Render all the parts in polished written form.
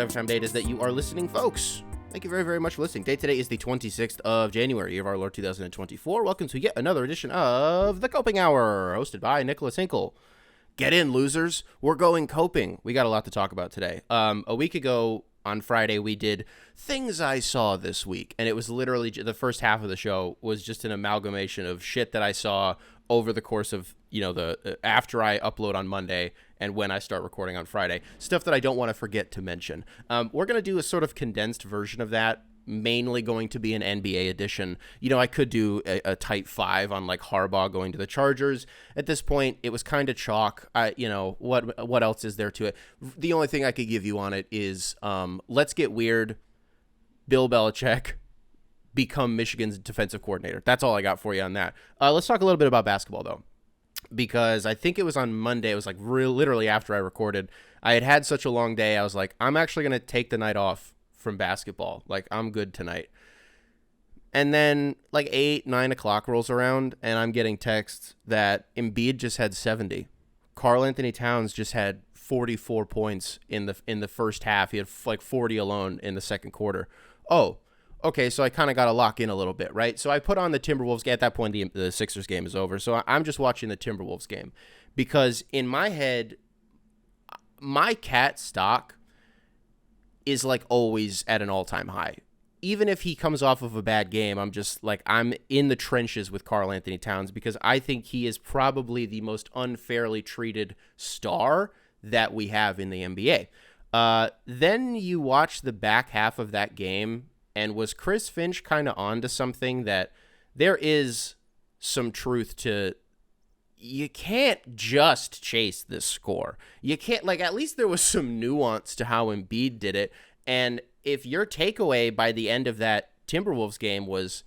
whatever time of day it is that you are listening, folks. Thank you very, very much for listening. Date today is the 26th of January, year of our Lord 2024. Welcome to yet another edition of The Coping Hour, hosted by Nicholas Hinkle. Get in, losers. We're going coping. We got a lot to talk about today. A week ago on Friday, we did things I saw this week, and it was literally the first half of the show was just an amalgamation of shit that I saw over the course of, the after I upload on Monday and when I start recording on Friday, stuff that I don't want to forget to mention. We're going to do a sort of condensed version of that, mainly going to be an NBA edition. I could do a type 5 on like Harbaugh going to the Chargers. At this point, it was kind of chalk. What else is there to it? The only thing I could give you on it is let's get weird. Bill Belichick become Michigan's defensive coordinator. That's all I got for you on that. Let's talk a little bit about basketball, though, because I think it was on Monday. It was like literally after I recorded. I had such a long day. I was like, I'm actually going to take the night off from basketball. Like, I'm good tonight. And then like 8, 9 o'clock rolls around, and I'm getting texts that Embiid just had 70. Karl Anthony Towns just had 44 points in the first half. He had like 40 alone in the second quarter. Oh, okay, so I kind of got to lock in a little bit, right? So I put on the Timberwolves game. At that point, the Sixers game is over. So I'm just watching the Timberwolves game because in my head, my cat stock is like always at an all-time high. Even if he comes off of a bad game, I'm just like, I'm in the trenches with Karl Anthony Towns because I think he is probably the most unfairly treated star that we have in the NBA. Then you watch the back half of that game, and was Chris Finch kind of onto something that there is some truth to? You can't just chase this score. You can't, like, at least there was some nuance to how Embiid did it. And if your takeaway by the end of that Timberwolves game was,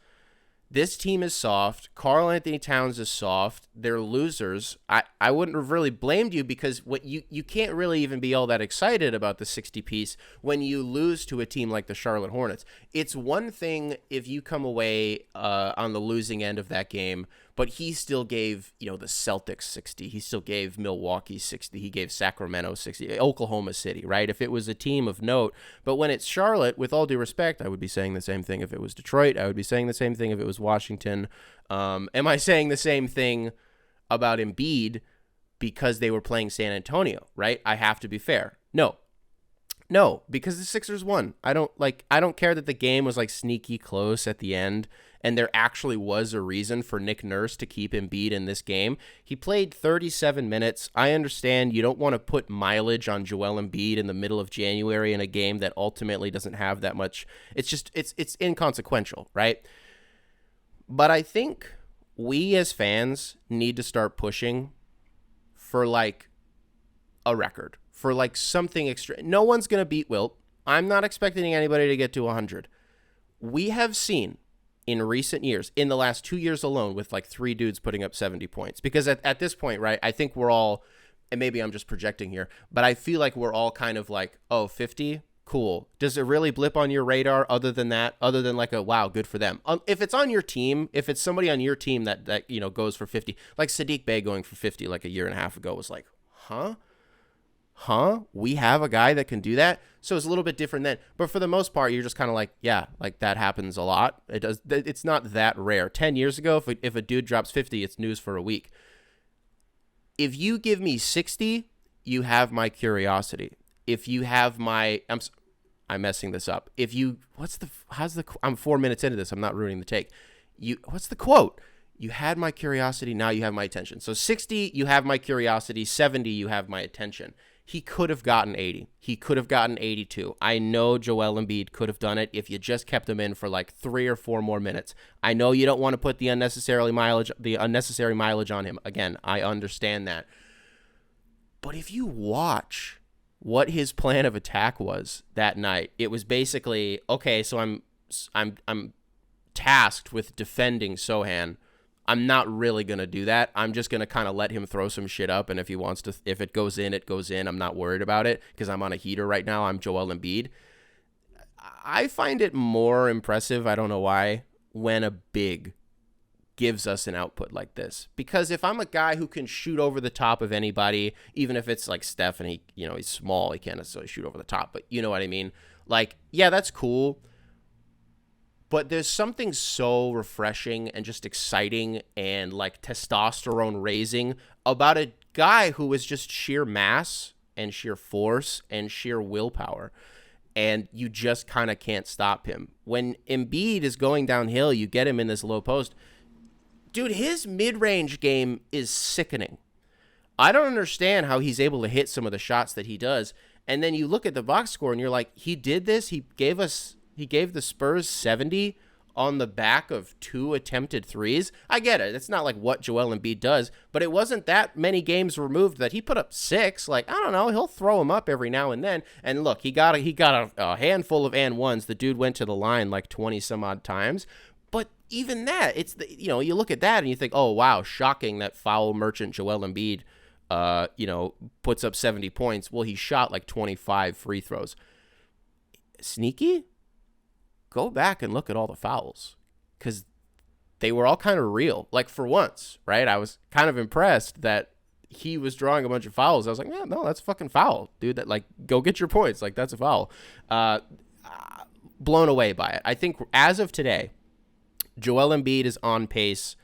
this team is soft, Karl Anthony Towns is soft, they're losers, I wouldn't have really blamed you because what you can't really even be all that excited about the 60 piece when you lose to a team like the Charlotte Hornets. It's one thing if you come away on the losing end of that game, but he still gave, the Celtics 60. He still gave Milwaukee 60. He gave Sacramento 60. Oklahoma City, right? If it was a team of note. But when it's Charlotte, with all due respect, I would be saying the same thing if it was Detroit. I would be saying the same thing if it was Washington. Am I saying the same thing about Embiid because they were playing San Antonio, right? I have to be fair. No, because the Sixers won. I don't care that the game was like sneaky close at the end, and there actually was a reason for Nick Nurse to keep Embiid in this game. He played 37 minutes. I understand you don't want to put mileage on Joel Embiid in the middle of January in a game that ultimately doesn't have that much. It's inconsequential, right? But I think we as fans need to start pushing for like a record, for like something extra. No one's going to beat Wilt. I'm not expecting anybody to get to 100. We have seen in recent years, in the last 2 years alone, with like 3 dudes putting up 70 points. Because at this point, right, I think we're all, and maybe I'm just projecting here, but I feel like we're all kind of like, oh, 50? Cool. Does it really blip on your radar other than that? Other than like a, wow, good for them. If it's on your team, if it's somebody on your team that goes for 50, like Sadiq Bey going for 50 like a year and a half ago was like, huh? We have a guy that can do that? So it's a little bit different then. But for the most part, you're just kind of like, yeah, like that happens a lot. It's not that rare. 10 years ago, if a dude drops 50, it's news for a week. If you give me 60, you have my curiosity. If you have my, I'm messing this up. If you, I'm 4 minutes into this. I'm not ruining the take. What's the quote? You had my curiosity, now you have my attention. So 60, you have my curiosity. 70, you have my attention. He could have gotten 80. He could have gotten 82. I know Joel Embiid could have done it if you just kept him in for like 3 or 4 more minutes. I know you don't want to put the unnecessary mileage on him. Again, I understand that. But if you watch what his plan of attack was that night, it was basically, okay, so I'm tasked with defending Sohan. I'm not really going to do that. I'm just going to kind of let him throw some shit up. And if it goes in, it goes in. I'm not worried about it because I'm on a heater right now. I'm Joel Embiid. I find it more impressive, I don't know why, when a big gives us an output like this. Because if I'm a guy who can shoot over the top of anybody, even if it's like Steph and he's small, he can't necessarily shoot over the top, but you know what I mean? Like, yeah, that's cool. But there's something so refreshing and just exciting and like testosterone raising about a guy who is just sheer mass and sheer force and sheer willpower. And you just kind of can't stop him. When Embiid is going downhill, you get him in this low post. Dude, his mid-range game is sickening. I don't understand how he's able to hit some of the shots that he does. And then you look at the box score and you're like, he did this. He gave the Spurs 70 on the back of 2 attempted threes. I get it. It's not like what Joel Embiid does, but it wasn't that many games removed that he put up 6. Like, I don't know. He'll throw them up every now and then. And look, he got a handful of and ones. The dude went to the line like 20 some odd times. But even that, it's you look at that and you think, oh wow, shocking that foul merchant Joel Embiid, puts up 70 points. Well, he shot like 25 free throws. Sneaky? Go back and look at all the fouls, because they were all kind of real. Like, for once, right? I was kind of impressed that he was drawing a bunch of fouls. I was like, yeah, no, that's a fucking foul, dude. That, like, go get your points. Like, that's a foul. Blown away by it. I think as of today, Joel Embiid is on pace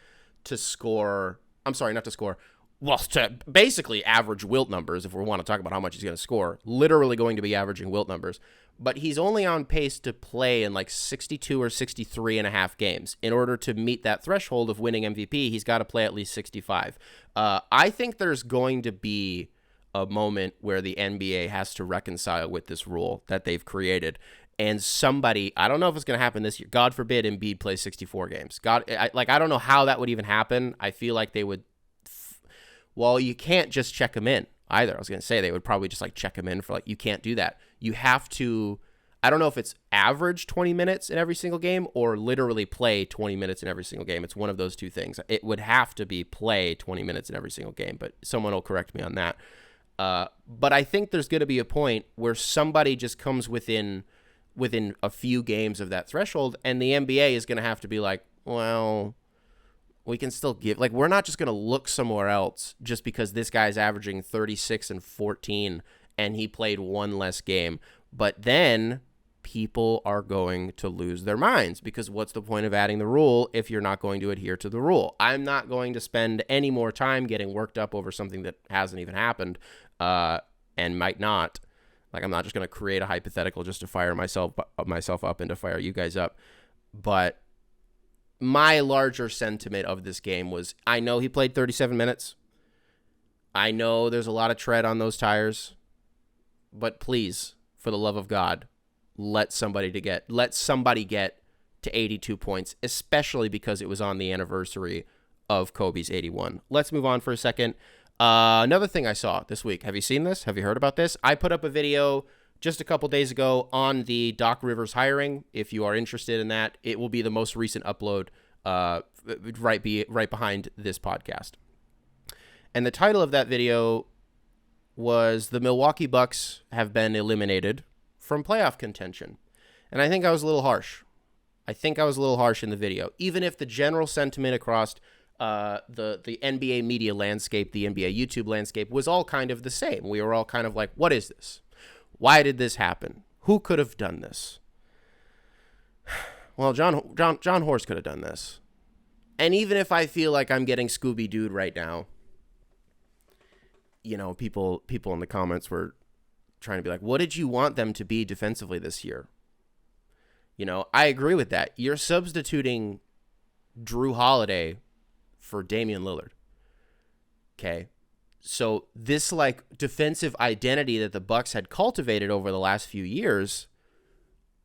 to score. I'm sorry, not to score. Well, to basically average Wilt numbers, if we want to talk about how much he's going to score. Literally going to be averaging Wilt numbers. But he's only on pace to play in like 62 or 63 and a half games. In order to meet that threshold of winning MVP, he's got to play at least 65. I think there's going to be a moment where the NBA has to reconcile with this rule that they've created. And somebody, I don't know if it's going to happen this year. God forbid Embiid plays 64 games. I don't know how that would even happen. I feel like they would. Well, you can't just check him in either. I was going to say they would probably just like check him in for like, you can't do that. You have to, I don't know if it's average 20 minutes in every single game or literally play 20 minutes in every single game. It's one of those two things. It would have to be play 20 minutes in every single game, but someone will correct me on that. But I think there's going to be a point where somebody just comes within a few games of that threshold, and the NBA is going to have to be like, well, we can still give, like, we're not just going to look somewhere else just because this guy's averaging 36 and 14 and he played one less game. But then people are going to lose their minds, because what's the point of adding the rule if you're not going to adhere to the rule? I'm not going to spend any more time getting worked up over something that hasn't even happened and might not. Like, I'm not just going to create a hypothetical just to fire myself up and to fire you guys up. But my larger sentiment of this game was, I know he played 37 minutes. I know there's a lot of tread on those tires. But please, for the love of God, let somebody get to 82 points, especially because it was on the anniversary of Kobe's 81. Let's move on for a second. Another thing I saw this week. Have you seen this? Have you heard about this? I put up a video just a couple days ago on the Doc Rivers hiring. If you are interested in that, it will be the most recent upload right behind this podcast. And the title of that video was "The Milwaukee Bucks Have Been Eliminated from Playoff Contention." And I think I was a little harsh. In the video, even if the general sentiment across the NBA media landscape, the NBA YouTube landscape, was all kind of the same. We were all kind of like, what is this? Why did this happen? Who could have done this? Well, John Horst could have done this. And even if I feel like I'm getting Scooby-Dooed right now, you know, people in the comments were trying to be like, what did you want them to be defensively this year? You know, I agree with that. You're substituting Drew Holiday for Damian Lillard. Okay. So this like defensive identity that the Bucks had cultivated over the last few years,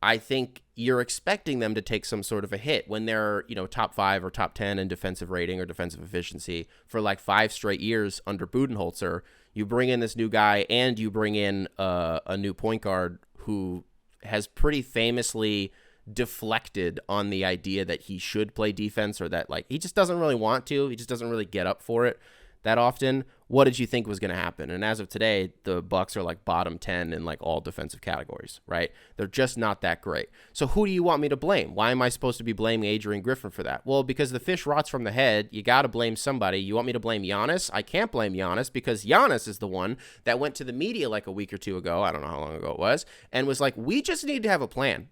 I think you're expecting them to take some sort of a hit when they're, you know, top 5 or top 10 in defensive rating or defensive efficiency for like 5 straight years under Budenholzer. You bring in this new guy and you bring in a new point guard who has pretty famously deflected on the idea that he should play defense, or that like he just doesn't really want to. He just doesn't really get up for it that often. what did you think was going to happen? And as of today, the Bucks are like bottom 10 in like all defensive categories, right? They're just not that great. So who do you want me to blame? Why am I supposed to be blaming Adrian Griffin for that? Well, because the fish rots from the head, you got to blame somebody. You want me to blame Giannis? I can't blame Giannis because Giannis is the one that went to the media like a week or two ago, I don't know how long ago it was, and was like, we just need to have a plan.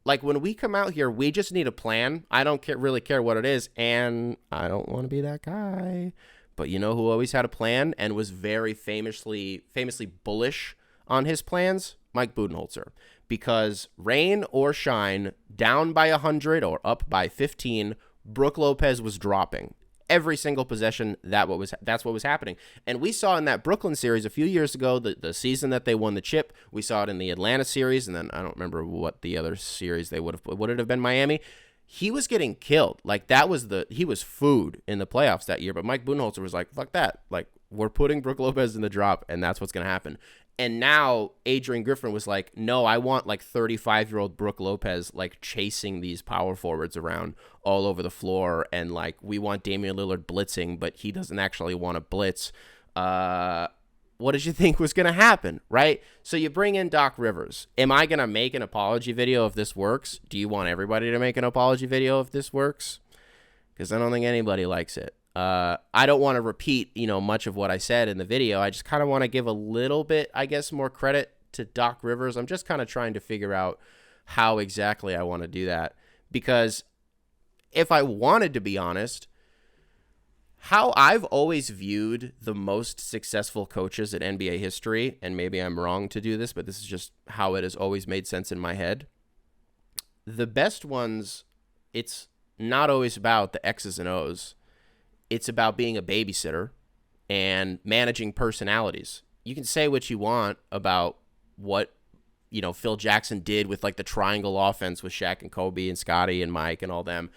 Like, when we come out here, we just need a plan. I don't really care what it is, and I don't want to be that guy. But you know who always had a plan and was very famously bullish on his plans? Mike Budenholzer. Because rain or shine, down by 100 or up by 15, Brook Lopez was dropping. Every single possession, that's what was happening. And we saw in that Brooklyn series a few years ago, the season that they won the chip. We saw it in the Atlanta series, and then I don't remember what the other series they would it have been Miami? He was getting killed. Like, he was food in the playoffs that year. But Mike Budenholzer was like, fuck that. Like, we're putting Brook Lopez in the drop, and that's what's going to happen. And now Adrian Griffin was like, no, I want like 35-year-old Brook Lopez like chasing these power forwards around all over the floor. And like, we want Damian Lillard blitzing, but he doesn't actually want to blitz. What did you think was going to happen, right? So you bring in Doc Rivers. Am I going to make an apology video if this works? Do you want everybody to make an apology video if this works? Because I don't think anybody likes it. I don't want to repeat, much of what I said in the video. I just kind of want to give a little bit, I guess, more credit to Doc Rivers. I'm just kind of trying to figure out how exactly I want to do that. Because if I wanted to be honest, how I've always viewed the most successful coaches in NBA history, and maybe I'm wrong to do this, but this is just how it has always made sense in my head. The best ones, it's not always about the X's and O's. It's about being a babysitter and managing personalities. You can say what you want about what, Phil Jackson did with like the triangle offense with Shaq and Kobe and Scottie and Mike and all them.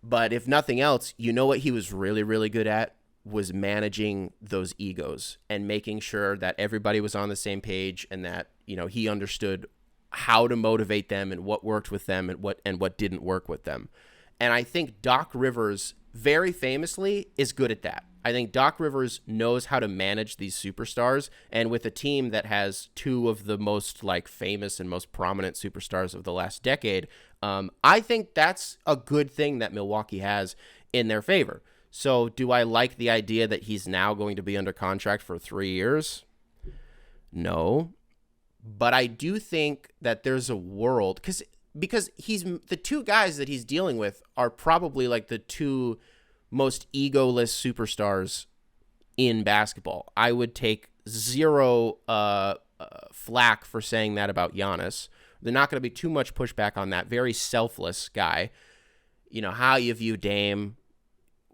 But if nothing else, what he was really, really good at was managing those egos and making sure that everybody was on the same page and that, he understood how to motivate them and what worked with them and what didn't work with them. And I think Doc Rivers very famously is good at that. I think Doc Rivers knows how to manage these superstars, and with a team that has two of the most like famous and most prominent superstars of the last decade, I think that's a good thing that Milwaukee has in their favor. So do I like the idea that he's now going to be under contract for 3 years? No. But I do think that there's a world, because the two guys that he's dealing with are probably like the two most egoless superstars in basketball. I would take zero flack for saying that about Giannis. There's not going to be too much pushback on that. Very selfless guy. How you view Dame,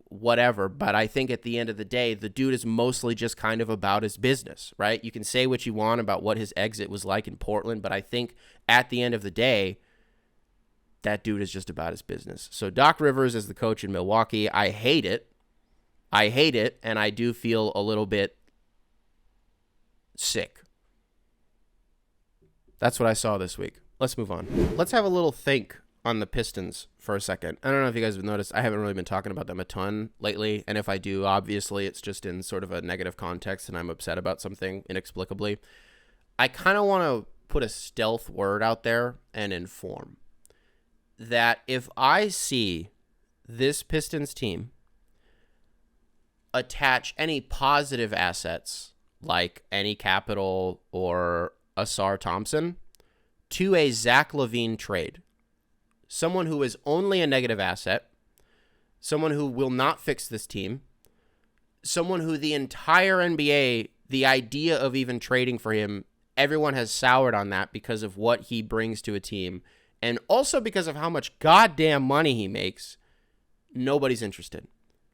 whatever. But I think at the end of the day, the dude is mostly just kind of about his business, right? You can say what you want about what his exit was like in Portland, but I think at the end of the day, that dude is just about his business. So Doc Rivers is the coach in Milwaukee. I hate it, and I do feel a little bit sick. That's what I saw this week. Let's move on. Let's have a little think on the Pistons for a second. I don't know if you guys have noticed, I haven't really been talking about them a ton lately, and if I do, obviously it's just in sort of a negative context and I'm upset about something inexplicably. I kind of want to put a stealth word out there and inform that if I see this Pistons team attach any positive assets, like any capital or Asar Thompson, to a Zach LaVine trade, someone who is only a negative asset, someone who will not fix this team, someone who the entire NBA, the idea of even trading for him, everyone has soured on that because of what he brings to a team. And also because of how much goddamn money he makes, nobody's interested.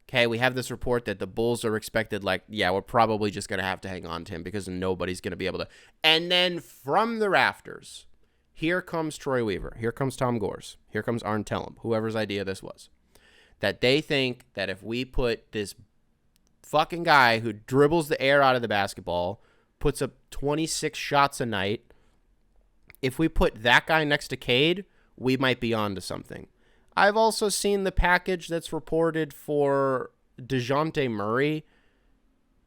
Okay, we have this report that the Bulls are expected, we're probably just going to have to hang on to him because nobody's going to be able to. And then from the rafters, here comes Troy Weaver. Here comes Tom Gores. Here comes Arn Tellem, whoever's idea this was. That they think that if we put this fucking guy who dribbles the air out of the basketball, puts up 26 shots a night, if we put that guy next to Cade, we might be on to something. I've also seen the package that's reported for DeJounte Murray.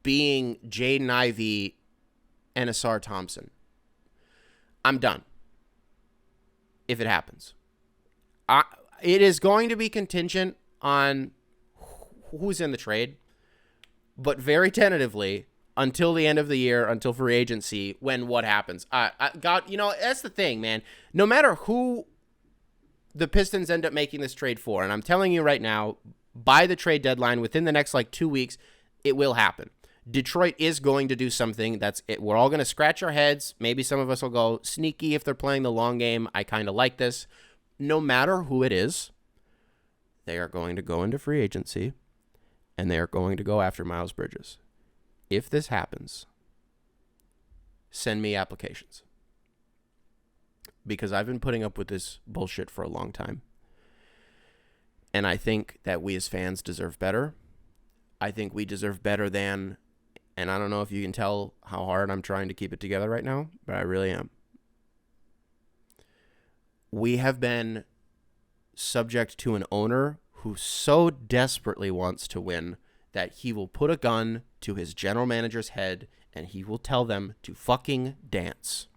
being Jaden Ivey and Asar Thompson. I'm done. If it happens. It is going to be contingent on who's in the trade, but very tentatively until the end of the year, until free agency, when what happens. God, that's the thing, man. No matter who the Pistons end up making this trade for, and I'm telling you right now, by the trade deadline, within the next 2 weeks, it will happen. Detroit is going to do something that's it. We're all going to scratch our heads. Maybe some of us will go sneaky if they're playing the long game. I kind of like this. No matter who it is, they are going to go into free agency, and they are going to go after Miles Bridges. If this happens, send me applications. Because I've been putting up with this bullshit for a long time. And I think that we as fans deserve better. I think we deserve better than, and I don't know if you can tell how hard I'm trying to keep it together right now, but I really am. We have been subject to an owner who so desperately wants to win that he will put a gun to his general manager's head and he will tell them to fucking dance,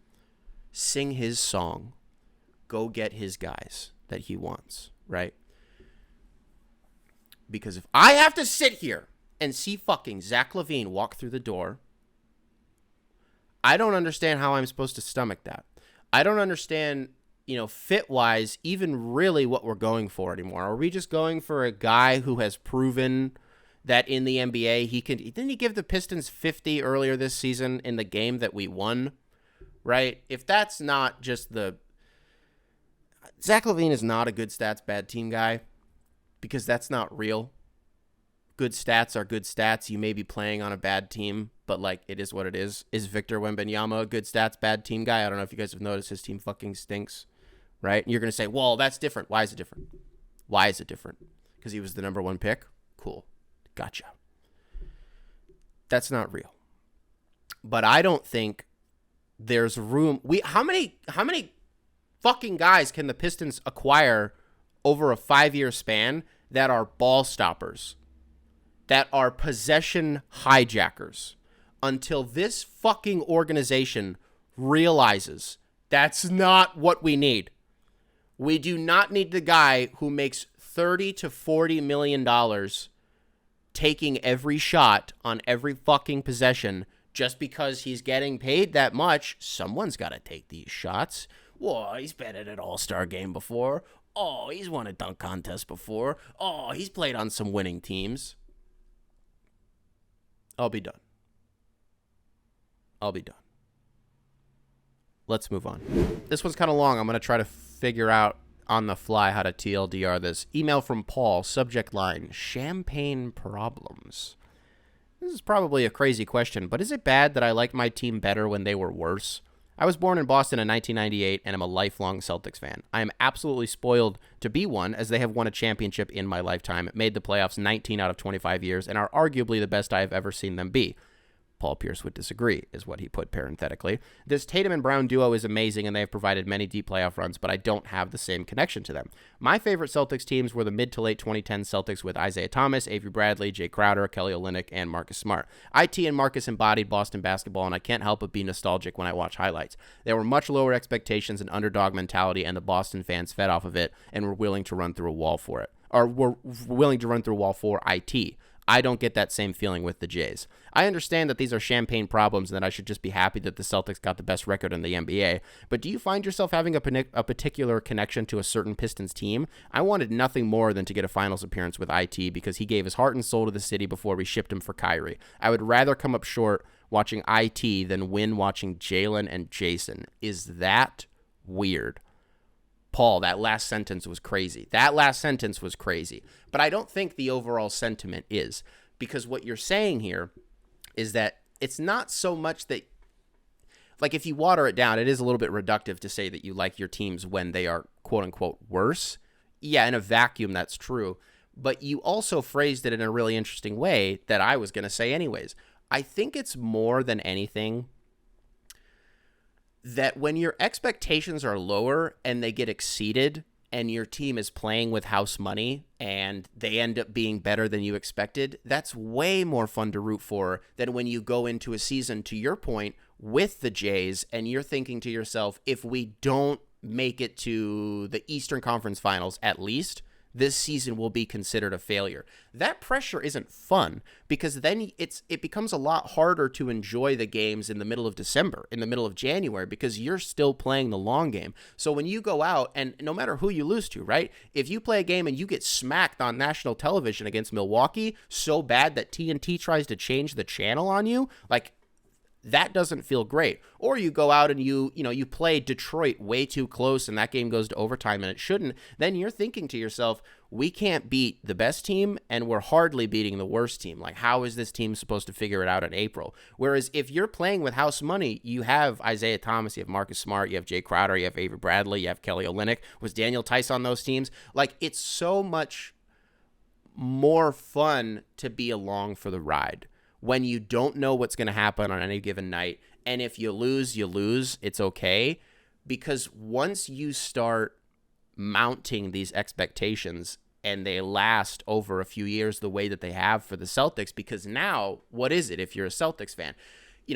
sing his song, go get his guys that he wants, right? Because if I have to sit here and see fucking Zach LaVine walk through the door, I don't understand how I'm supposed to stomach that. I don't understand, fit-wise, even really what we're going for anymore. Are we just going for a guy who has proven that in the NBA he can? Didn't he give the Pistons 50 earlier this season in the game that we won? Right? If that's not just the... Zach LaVine is not a good stats, bad team guy, because that's not real. Good stats are good stats. You may be playing on a bad team, but it is what it is. Is Victor Wembanyama a good stats, bad team guy? I don't know if you guys have noticed his team fucking stinks, right? And you're going to say, well, that's different. Why is it different? Why is it different? Because he was the number one pick? Cool. Gotcha. That's not real. But I don't think there's room. How many fucking guys can the Pistons acquire over a 5-year span that are ball stoppers, that are possession hijackers, until this fucking organization realizes that's not what we need? We do not need the guy who makes $30 to $40 million taking every shot on every fucking possession just because he's getting paid that much. Someone's got to take these shots. Whoa, he's been at an all-star game before. Oh, he's won a dunk contest before. Oh, he's played on some winning teams. I'll be done. Let's move on. This one's kind of long. I'm going to try to figure out on the fly how to TLDR this. Email from Paul, subject line, champagne problems. This is probably a crazy question, but is it bad that I liked my team better when they were worse? I was born in Boston in 1998 and am a lifelong Celtics fan. I am absolutely spoiled to be one, as they have won a championship in my lifetime, made the playoffs 19 out of 25 years, and are arguably the best I have ever seen them be. Paul Pierce would disagree, is what he put parenthetically. This Tatum and Brown duo is amazing, and they have provided many deep playoff runs, but I don't have the same connection to them. My favorite Celtics teams were the mid to late 2010 Celtics with Isaiah Thomas, Avery Bradley, Jay Crowder, Kelly Olynyk, and Marcus Smart. IT and Marcus embodied Boston basketball, and I can't help but be nostalgic when I watch highlights. There were much lower expectations and underdog mentality, and the Boston fans fed off of it and were willing to run through a wall for it, or were willing to run through a wall for IT. I don't get that same feeling with the Jays. I understand that these are champagne problems and that I should just be happy that the Celtics got the best record in the NBA, but do you find yourself having a particular connection to a certain Pistons team? I wanted nothing more than to get a finals appearance with IT because he gave his heart and soul to the city before we shipped him for Kyrie. I would rather come up short watching IT than win watching Jalen and Jason. Is that weird? Paul, that last sentence was crazy. But I don't think the overall sentiment is, because what you're saying here is that it's not so much that, if you water it down, it is a little bit reductive to say that you like your teams when they are quote-unquote worse. Yeah, in a vacuum, that's true. But you also phrased it in a really interesting way that I was going to say anyways. I think it's more than anything that when your expectations are lower and they get exceeded, and your team is playing with house money and they end up being better than you expected, that's way more fun to root for than when you go into a season, to your point, with the Jays and you're thinking to yourself, if we don't make it to the Eastern Conference Finals at least, this season will be considered a failure. That pressure isn't fun, because then it becomes a lot harder to enjoy the games in the middle of December, in the middle of January, because you're still playing the long game. So when you go out, and no matter who you lose to, right? If you play a game and you get smacked on national television against Milwaukee so bad that TNT tries to change the channel on you, like, that doesn't feel great. Or you go out and you play Detroit way too close and that game goes to overtime and it shouldn't. Then you're thinking to yourself, we can't beat the best team and we're hardly beating the worst team. Like, how is this team supposed to figure it out in April? Whereas if you're playing with house money, you have Isaiah Thomas, you have Marcus Smart, you have Jay Crowder, you have Avery Bradley, you have Kelly Olynyk. Was Daniel Tice on those teams? Like, it's so much more fun to be along for the ride when you don't know what's going to happen on any given night. And if you lose, you lose. It's okay. Because once you start mounting these expectations and they last over a few years the way that they have for the Celtics, because now, what is it if you're a Celtics fan?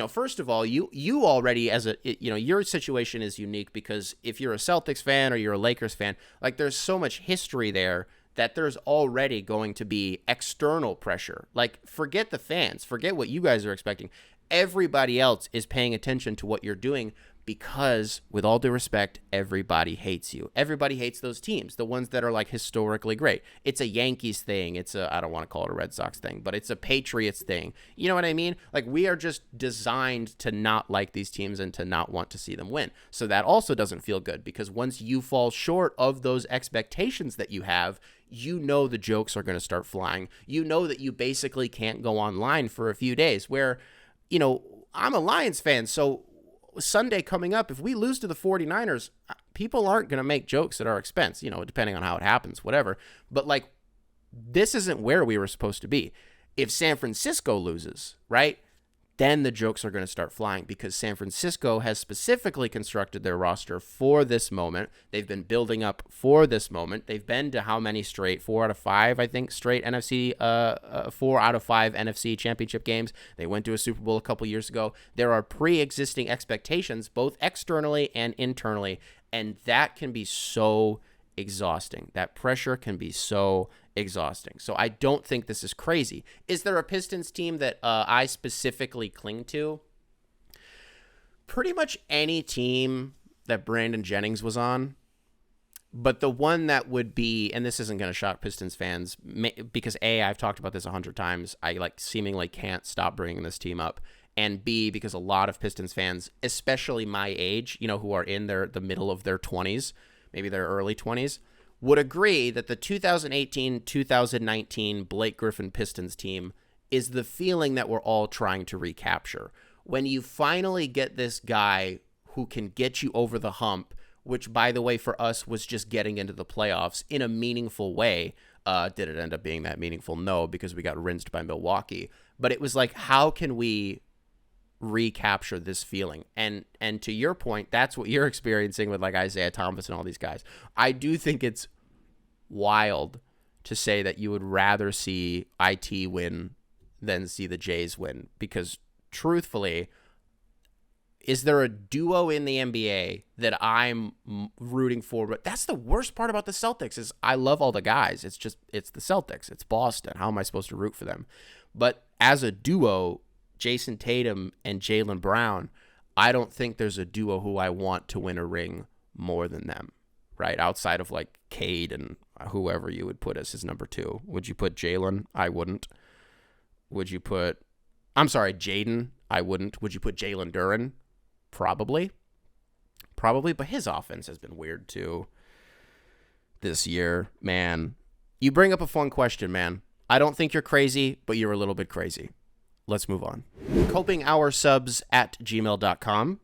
First of all, you already, your situation is unique, because if you're a Celtics fan or you're a Lakers fan, like, there's so much history there that there's already going to be external pressure. Like, forget the fans, forget what you guys are expecting. Everybody else is paying attention to what you're doing, because, with all due respect, everybody hates you. Everybody hates those teams, the ones that are, like, historically great. It's a Yankees thing. I don't want to call it a Red Sox thing, but it's a Patriots thing. You know what I mean? Like, we are just designed to not like these teams and to not want to see them win. So that also doesn't feel good, because once you fall short of those expectations that you have, the jokes are going to start flying. That you basically can't go online for a few days, where, I'm a Lions fan, so Sunday coming up, if we lose to the 49ers, people aren't going to make jokes at our expense, depending on how it happens, whatever. But, like, this isn't where we were supposed to be. If San Francisco loses, right, then the jokes are going to start flying, because San Francisco has specifically constructed their roster for this moment. They've been building up for this moment. They've been to how many straight? 4 out of 5, I think, straight NFC, 4 out of 5 NFC championship games. They went to a Super Bowl a couple years ago. There are pre-existing expectations, both externally and internally, and that can be so exhausting. That pressure can be so exhausting. So I don't think this is crazy. Is there a Pistons team that I specifically cling to? Pretty much any team that Brandon Jennings was on. But the one that would be, and this isn't going to shock Pistons fans, because A, I've talked about this 100 times. I seemingly can't stop bringing this team up. And B, because a lot of Pistons fans, especially my age, who are in the middle of their 20s, maybe their early 20s, would agree that the 2018-2019 Blake Griffin Pistons team is the feeling that we're all trying to recapture. When you finally get this guy who can get you over the hump, which, by the way, for us was just getting into the playoffs in a meaningful way. Did it end up being that meaningful? No, because we got rinsed by Milwaukee. But it was like, how can we recapture this feeling? And to your point, that's what you're experiencing with, like, Isaiah Thomas and all these guys. I do think it's wild to say that you would rather see IT win than see the Jays win, because truthfully, is there a duo in the NBA that I'm rooting for? But that's the worst part about the Celtics, is I love all the guys. It's the Celtics. It's Boston. How am I supposed to root for them? But as a duo, Jason Tatum and Jaylen Brown, I don't think there's a duo who I want to win a ring more than them, right? Outside of, like, Cade and whoever you would put as his number 2. Would you put Jalen? I wouldn't. Would you put, Jaden? I wouldn't. Would you put Jalen Duren? Probably, but his offense has been weird too this year, man. You bring up a fun question, man. I don't think you're crazy, but you're a little bit crazy. Let's move on. copingoursubs@gmail.com.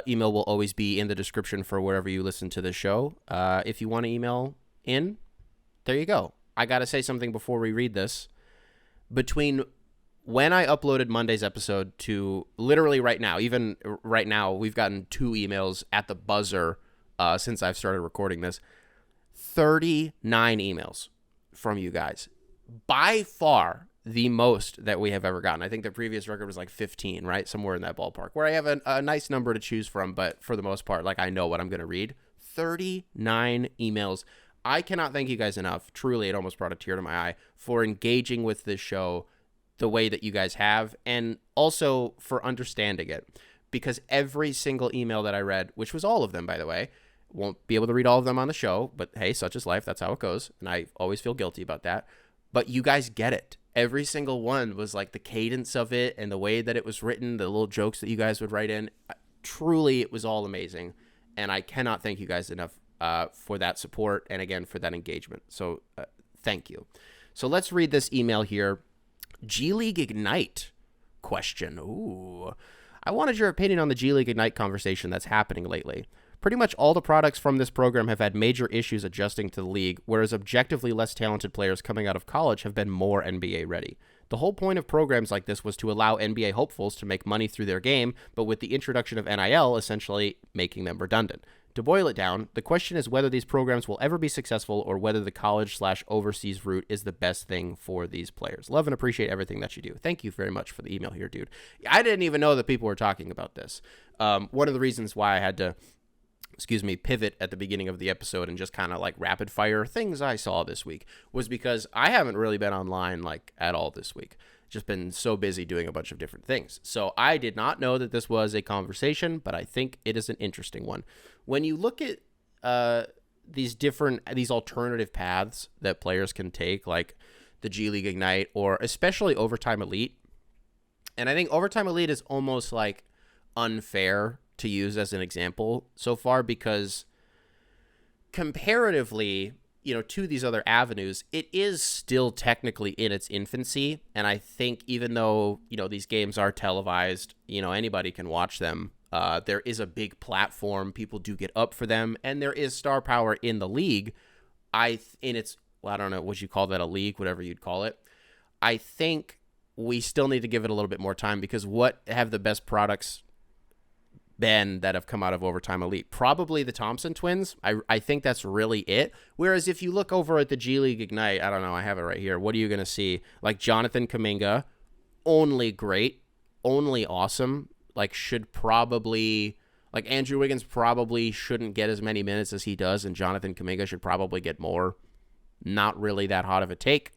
Email will always be in the description for wherever you listen to the show. If you want to email in, there you go. I got to say something before we read this. Between when I uploaded Monday's episode to literally right now, even right now, we've gotten 2 emails at the buzzer since I've started recording this. 39 emails from you guys. By far the most that we have ever gotten. I think the previous record was like 15, right? Somewhere in that ballpark, where I have a nice number to choose from, but for the most part, like, I know what I'm going to read. 39 emails. I cannot thank you guys enough. Truly, it almost brought a tear to my eye for engaging with this show the way that you guys have, and also for understanding it, because every single email that I read, which was all of them, by the way, won't be able to read all of them on the show, but hey, such is life. That's how it goes, and I always feel guilty about that. But you guys get it. Every single one was like the cadence of it and the way that it was written, the little jokes that you guys would write in. Truly, it was all amazing, and I cannot thank you guys enough for that support and, again, for that engagement. So thank you. So let's read this email here. G League Ignite question. Ooh. I wanted your opinion on the G League Ignite conversation that's happening lately. Pretty much all the products from this program have had major issues adjusting to the league, whereas objectively less talented players coming out of college have been more NBA ready. The whole point of programs like this was to allow NBA hopefuls to make money through their game, but with the introduction of NIL, essentially making them redundant. To boil it down, the question is whether these programs will ever be successful or whether the college/overseas route is the best thing for these players. Love and appreciate everything that you do. Thank you very much for the email here, dude. I didn't even know that people were talking about this. One of the reasons why I had to, pivot at the beginning of the episode and just kind of like rapid fire things I saw this week was because I haven't really been online like at all this week. Just been so busy doing a bunch of different things. So I did not know that this was a conversation, but I think it is an interesting one. When you look at these alternative paths that players can take, like the G League Ignite or especially Overtime Elite, and I think Overtime Elite is almost like unfair to use as an example so far because comparatively, to these other avenues, it is still technically in its infancy. And I think even though, these games are televised, anybody can watch them. There is a big platform. People do get up for them. And there is star power in the league. I don't know, would you call that a league, whatever you'd call it. I think we still need to give it a little bit more time because what have the best products been that have come out of Overtime Elite? Probably the Thompson twins. I think that's really it. Whereas if you look over at the G League Ignite, I don't know, I have it right here. What are you going to see? Like Jonathan Kuminga, only great, only awesome. Like Andrew Wiggins probably shouldn't get as many minutes as he does, and Jonathan Kuminga should probably get more. Not really that hot of a take.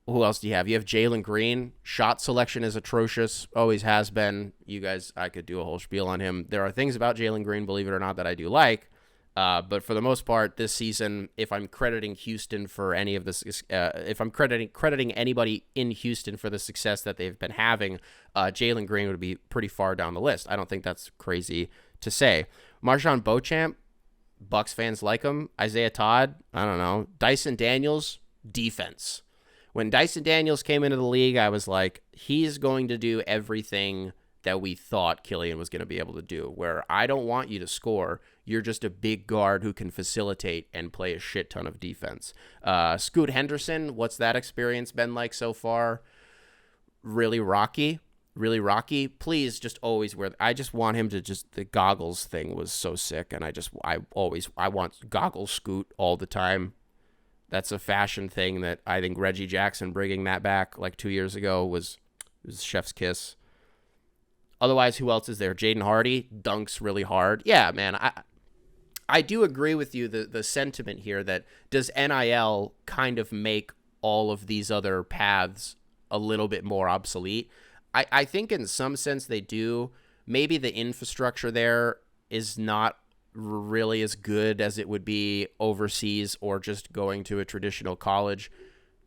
Who else do you have? You have Jalen Green. Shot selection is atrocious. Always has been. You guys, I could do a whole spiel on him. There are things about Jalen Green, believe it or not, that I do like. But for the most part, this season, if I'm crediting Houston for any of this, if I'm crediting anybody in Houston for the success that they've been having, Jalen Green would be pretty far down the list. I don't think that's crazy to say. Marjon Beauchamp, Bucks fans like him. Isaiah Todd, I don't know. Dyson Daniels, defense. When Dyson Daniels came into the league, I was like, he's going to do everything that we thought Killian was going to be able to do, where I don't want you to score. You're just a big guard who can facilitate and play a shit ton of defense. Scoot Henderson, what's that experience been like so far? Really rocky. Really rocky. Please just always wear. I just want him to the goggles thing was so sick, and I want goggles Scoot all the time. That's a fashion thing that I think Reggie Jackson bringing that back like 2 years ago was chef's kiss. Otherwise, who else is there? Jaden Hardy dunks really hard. Yeah, man, I do agree with you, the sentiment here that does NIL kind of make all of these other paths a little bit more obsolete? I think in some sense they do. Maybe the infrastructure there is not really as good as it would be overseas or just going to a traditional college,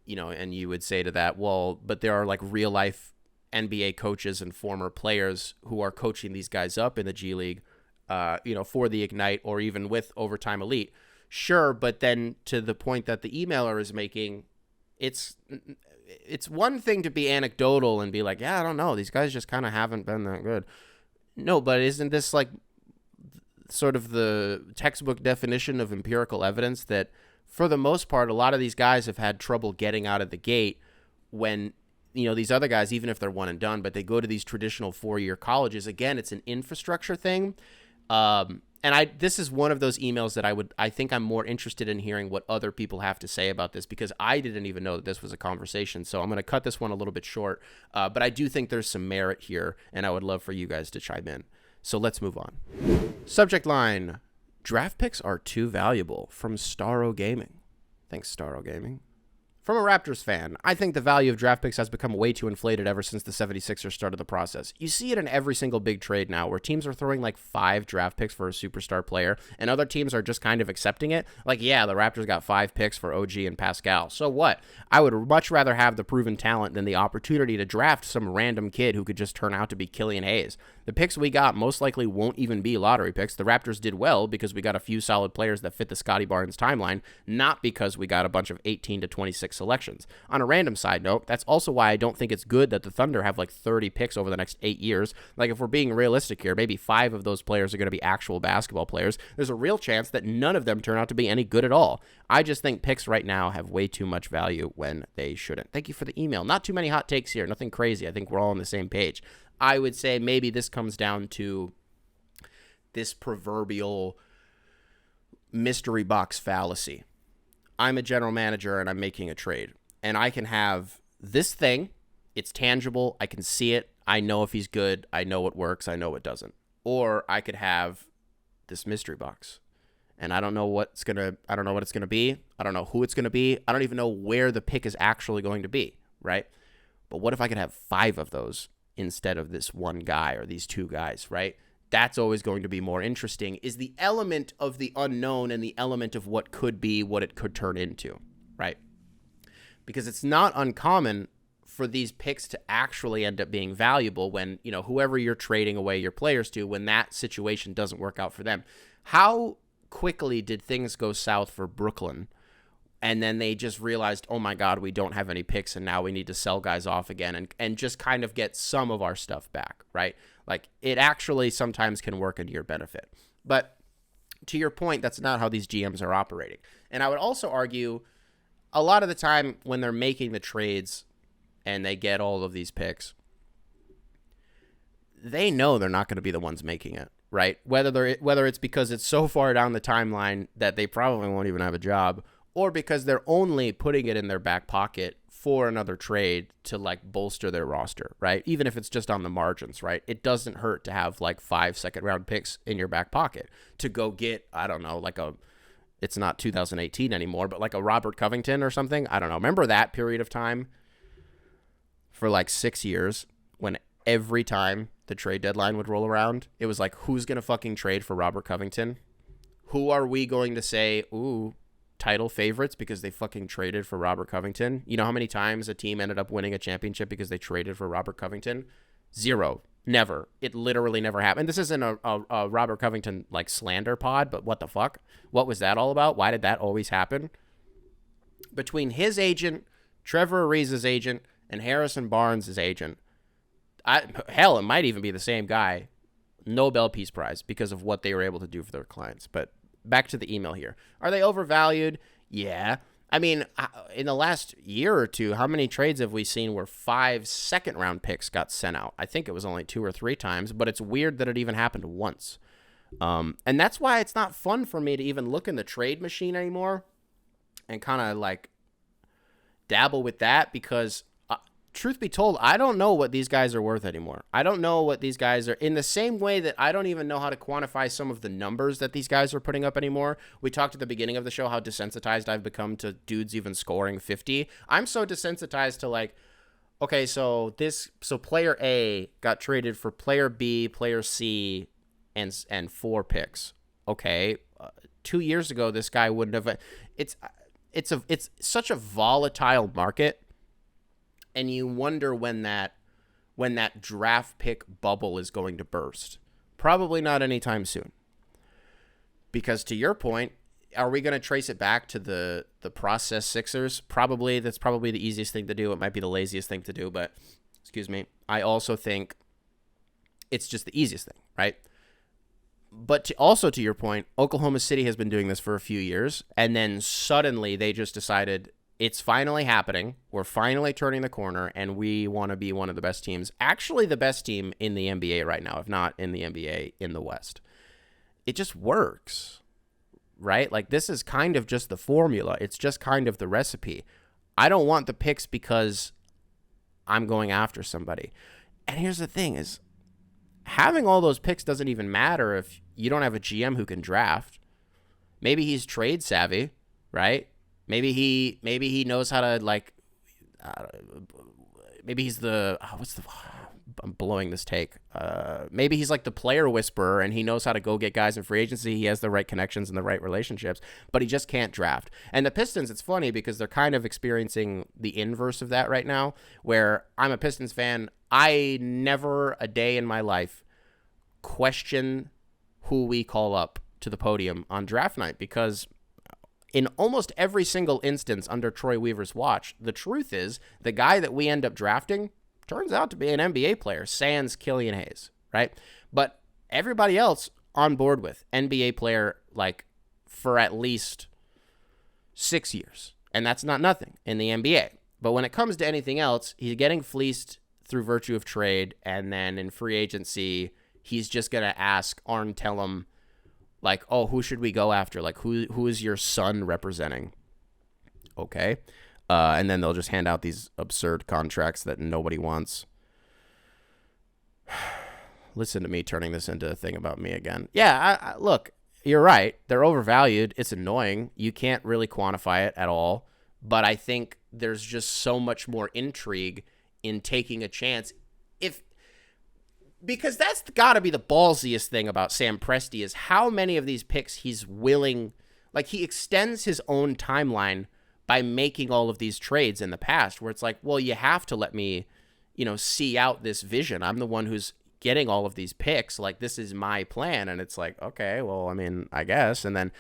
and you would say to that, well, but there are like real life NBA coaches and former players who are coaching these guys up in the G League, for the Ignite or even with Overtime Elite. Sure, but then to the point that the emailer is making, it's one thing to be anecdotal and be like, yeah, I don't know, these guys just kind of haven't been that good. No, but isn't this like sort of the textbook definition of empirical evidence that for the most part, a lot of these guys have had trouble getting out of the gate when, these other guys, even if they're one and done, but they go to these traditional 4-year colleges. Again, it's an infrastructure thing. this is one of those emails that I think I'm more interested in hearing what other people have to say about this, because I didn't even know that this was a conversation. So I'm going to cut this one a little bit short, but I do think there's some merit here, and I would love for you guys to chime in. So let's move on. Subject line: draft picks are too valuable, from Starro Gaming. Thanks, Starro Gaming. From a Raptors fan, I think the value of draft picks has become way too inflated ever since the 76ers started the process. You see it in every single big trade now, where teams are throwing like 5 draft picks for a superstar player, and other teams are just kind of accepting it. Like, yeah, the Raptors got 5 picks for OG and Pascal. So what? I would much rather have the proven talent than the opportunity to draft some random kid who could just turn out to be Killian Hayes. The picks we got most likely won't even be lottery picks. The Raptors did well because we got a few solid players that fit the Scotty Barnes timeline, not because we got a bunch of 18 to 26 selections. On a random side note, that's also why I don't think it's good that the Thunder have like 30 picks over the next 8 years. Like, if we're being realistic here, maybe 5 of those players are going to be actual basketball players. There's a real chance that none of them turn out to be any good at all. I just think picks right now have way too much value when they shouldn't. Thank you for the email. Not too many hot takes here. Nothing crazy. I think we're all on the same page. I would say maybe this comes down to this proverbial mystery box fallacy. I'm a general manager and I'm making a trade, and I can have this thing. It's tangible. I can see it. I know if he's good. I know what works. I know what doesn't. Or I could have this mystery box, and I don't know what it's going to be. I don't know who it's going to be. I don't even know where the pick is actually going to be, right? But what if I could have 5 of those instead of this one guy or these 2 guys, right? That's always going to be more interesting, is the element of the unknown and the element of what could be, what it could turn into, right? Because it's not uncommon for these picks to actually end up being valuable when, you know, whoever you're trading away your players to, when that situation doesn't work out for them. How quickly did things go south for Brooklyn? And then they just realized, oh my God, we don't have any picks, and now we need to sell guys off again and just kind of get some of our stuff back, right? Like, it actually sometimes can work into your benefit. But to your point, that's not how these GMs are operating. And I would also argue a lot of the time when they're making the trades and they get all of these picks, they know they're not going to be the ones making it, right? Whether it's because it's so far down the timeline that they probably won't even have a job, or because they're only putting it in their back pocket for another trade to like bolster their roster, right? Even if it's just on the margins, right? It doesn't hurt to have like 5 second-round picks in your back pocket to go get, I don't know, it's not 2018 anymore, but like a Robert Covington or something. I don't know. Remember that period of time for like 6 years when every time the trade deadline would roll around, it was like, who's going to fucking trade for Robert Covington? Who are we going to say, ooh, title favorites because they fucking traded for Robert Covington? You know how many times a team ended up winning a championship because they traded for Robert Covington? 0. Never. It literally never happened. This isn't a Robert Covington like slander pod, but what the fuck? What was that all about? Why did that always happen? Between his agent, Trevor Ariza's agent, and Harrison Barnes' agent, hell, it might even be the same guy. Nobel Peace Prize because of what they were able to do for their clients. But back to the email here. Are they overvalued? Yeah. I mean, in the last year or two, how many trades have we seen where 5 second-round picks got sent out? I think it was only 2 or 3 times, but it's weird that it even happened once. And that's why it's not fun for me to even look in the trade machine anymore and kind of like dabble with that, because truth be told, I don't know what these guys are worth anymore. I don't know what these guys are, in the same way that I don't even know how to quantify some of the numbers that these guys are putting up anymore. We talked at the beginning of the show how desensitized I've become to dudes even scoring 50. I'm so desensitized to like, okay, so player A got traded for player B, player C, and 4 picks. Okay, 2 years ago this guy wouldn't have. It's such a volatile market. And you wonder when that draft pick bubble is going to burst. Probably not anytime soon. Because to your point, are we going to trace it back to the process Sixers? Probably. That's probably the easiest thing to do. It might be the laziest thing to do, but excuse me. I also think it's just the easiest thing, right? But to your point, Oklahoma City has been doing this for a few years, and then suddenly they just decided, it's finally happening. We're finally turning the corner, and we want to be one of the best teams. Actually, the best team in the NBA right now, if not in the NBA, in the West. it just works, right? Like, this is kind of just the formula. It's just kind of the recipe. I don't want the picks because I'm going after somebody. And here's the thing is, having all those picks doesn't even matter if you don't have a GM who can draft. Maybe he's trade savvy, right? Maybe he knows how to, like, maybe he's the, I'm blowing this take. Maybe he's like the player whisperer and he knows how to go get guys in free agency. He has the right connections and the right relationships, but he just can't draft. And the Pistons, it's funny because they're kind of experiencing the inverse of that right now, where I'm a Pistons fan. I never a day in my life question who we call up to the podium on draft night, because in almost every single instance under Troy Weaver's watch, the truth is the guy that we end up drafting turns out to be an NBA player, sans Killian Hayes, right? But everybody else on board with NBA player, like, for at least 6 years. And that's not nothing in the NBA. But when it comes to anything else, he's getting fleeced through virtue of trade, and then in free agency, he's just going to ask Arn Tellem, like, oh, who should we go after? Like, who is your son representing? Okay. And then they'll just hand out these absurd contracts that nobody wants. Listen to me turning this into a thing about me again. Yeah, I look, you're right. They're overvalued. It's annoying. You can't really quantify it at all. But I think there's just so much more intrigue in taking a chance. Because that's got to be the ballsiest thing about Sam Presti, is how many of these picks he's willing, like, he extends his own timeline by making all of these trades in the past, where it's like, well, you have to let me, see out this vision. I'm the one who's getting all of these picks. Like, this is my plan. And it's like, okay, well, I mean, I guess. And then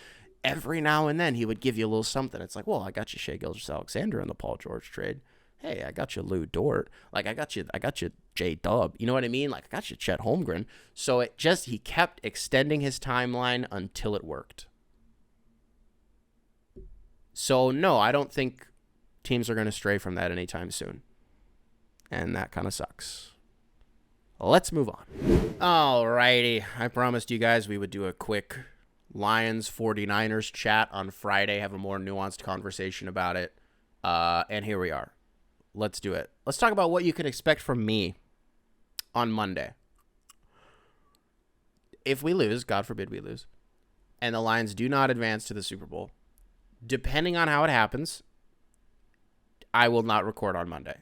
every now and then he would give you a little something. It's like, well, I got you Shai Gilgeous-Alexander in the Paul George trade. Hey, I got you Lou Dort. Like, I got you J-Dub. You know what I mean? Like, I got you Chet Holmgren. So he kept extending his timeline until it worked. So, no, I don't think teams are going to stray from that anytime soon. And that kind of sucks. Let's move on. Alrighty. I promised you guys we would do a quick Lions 49ers chat on Friday, have a more nuanced conversation about it. And here we are. Let's do it. Let's talk about what you can expect from me on Monday. If we lose, God forbid we lose, and the Lions do not advance to the Super Bowl, depending on how it happens, I will not record on Monday.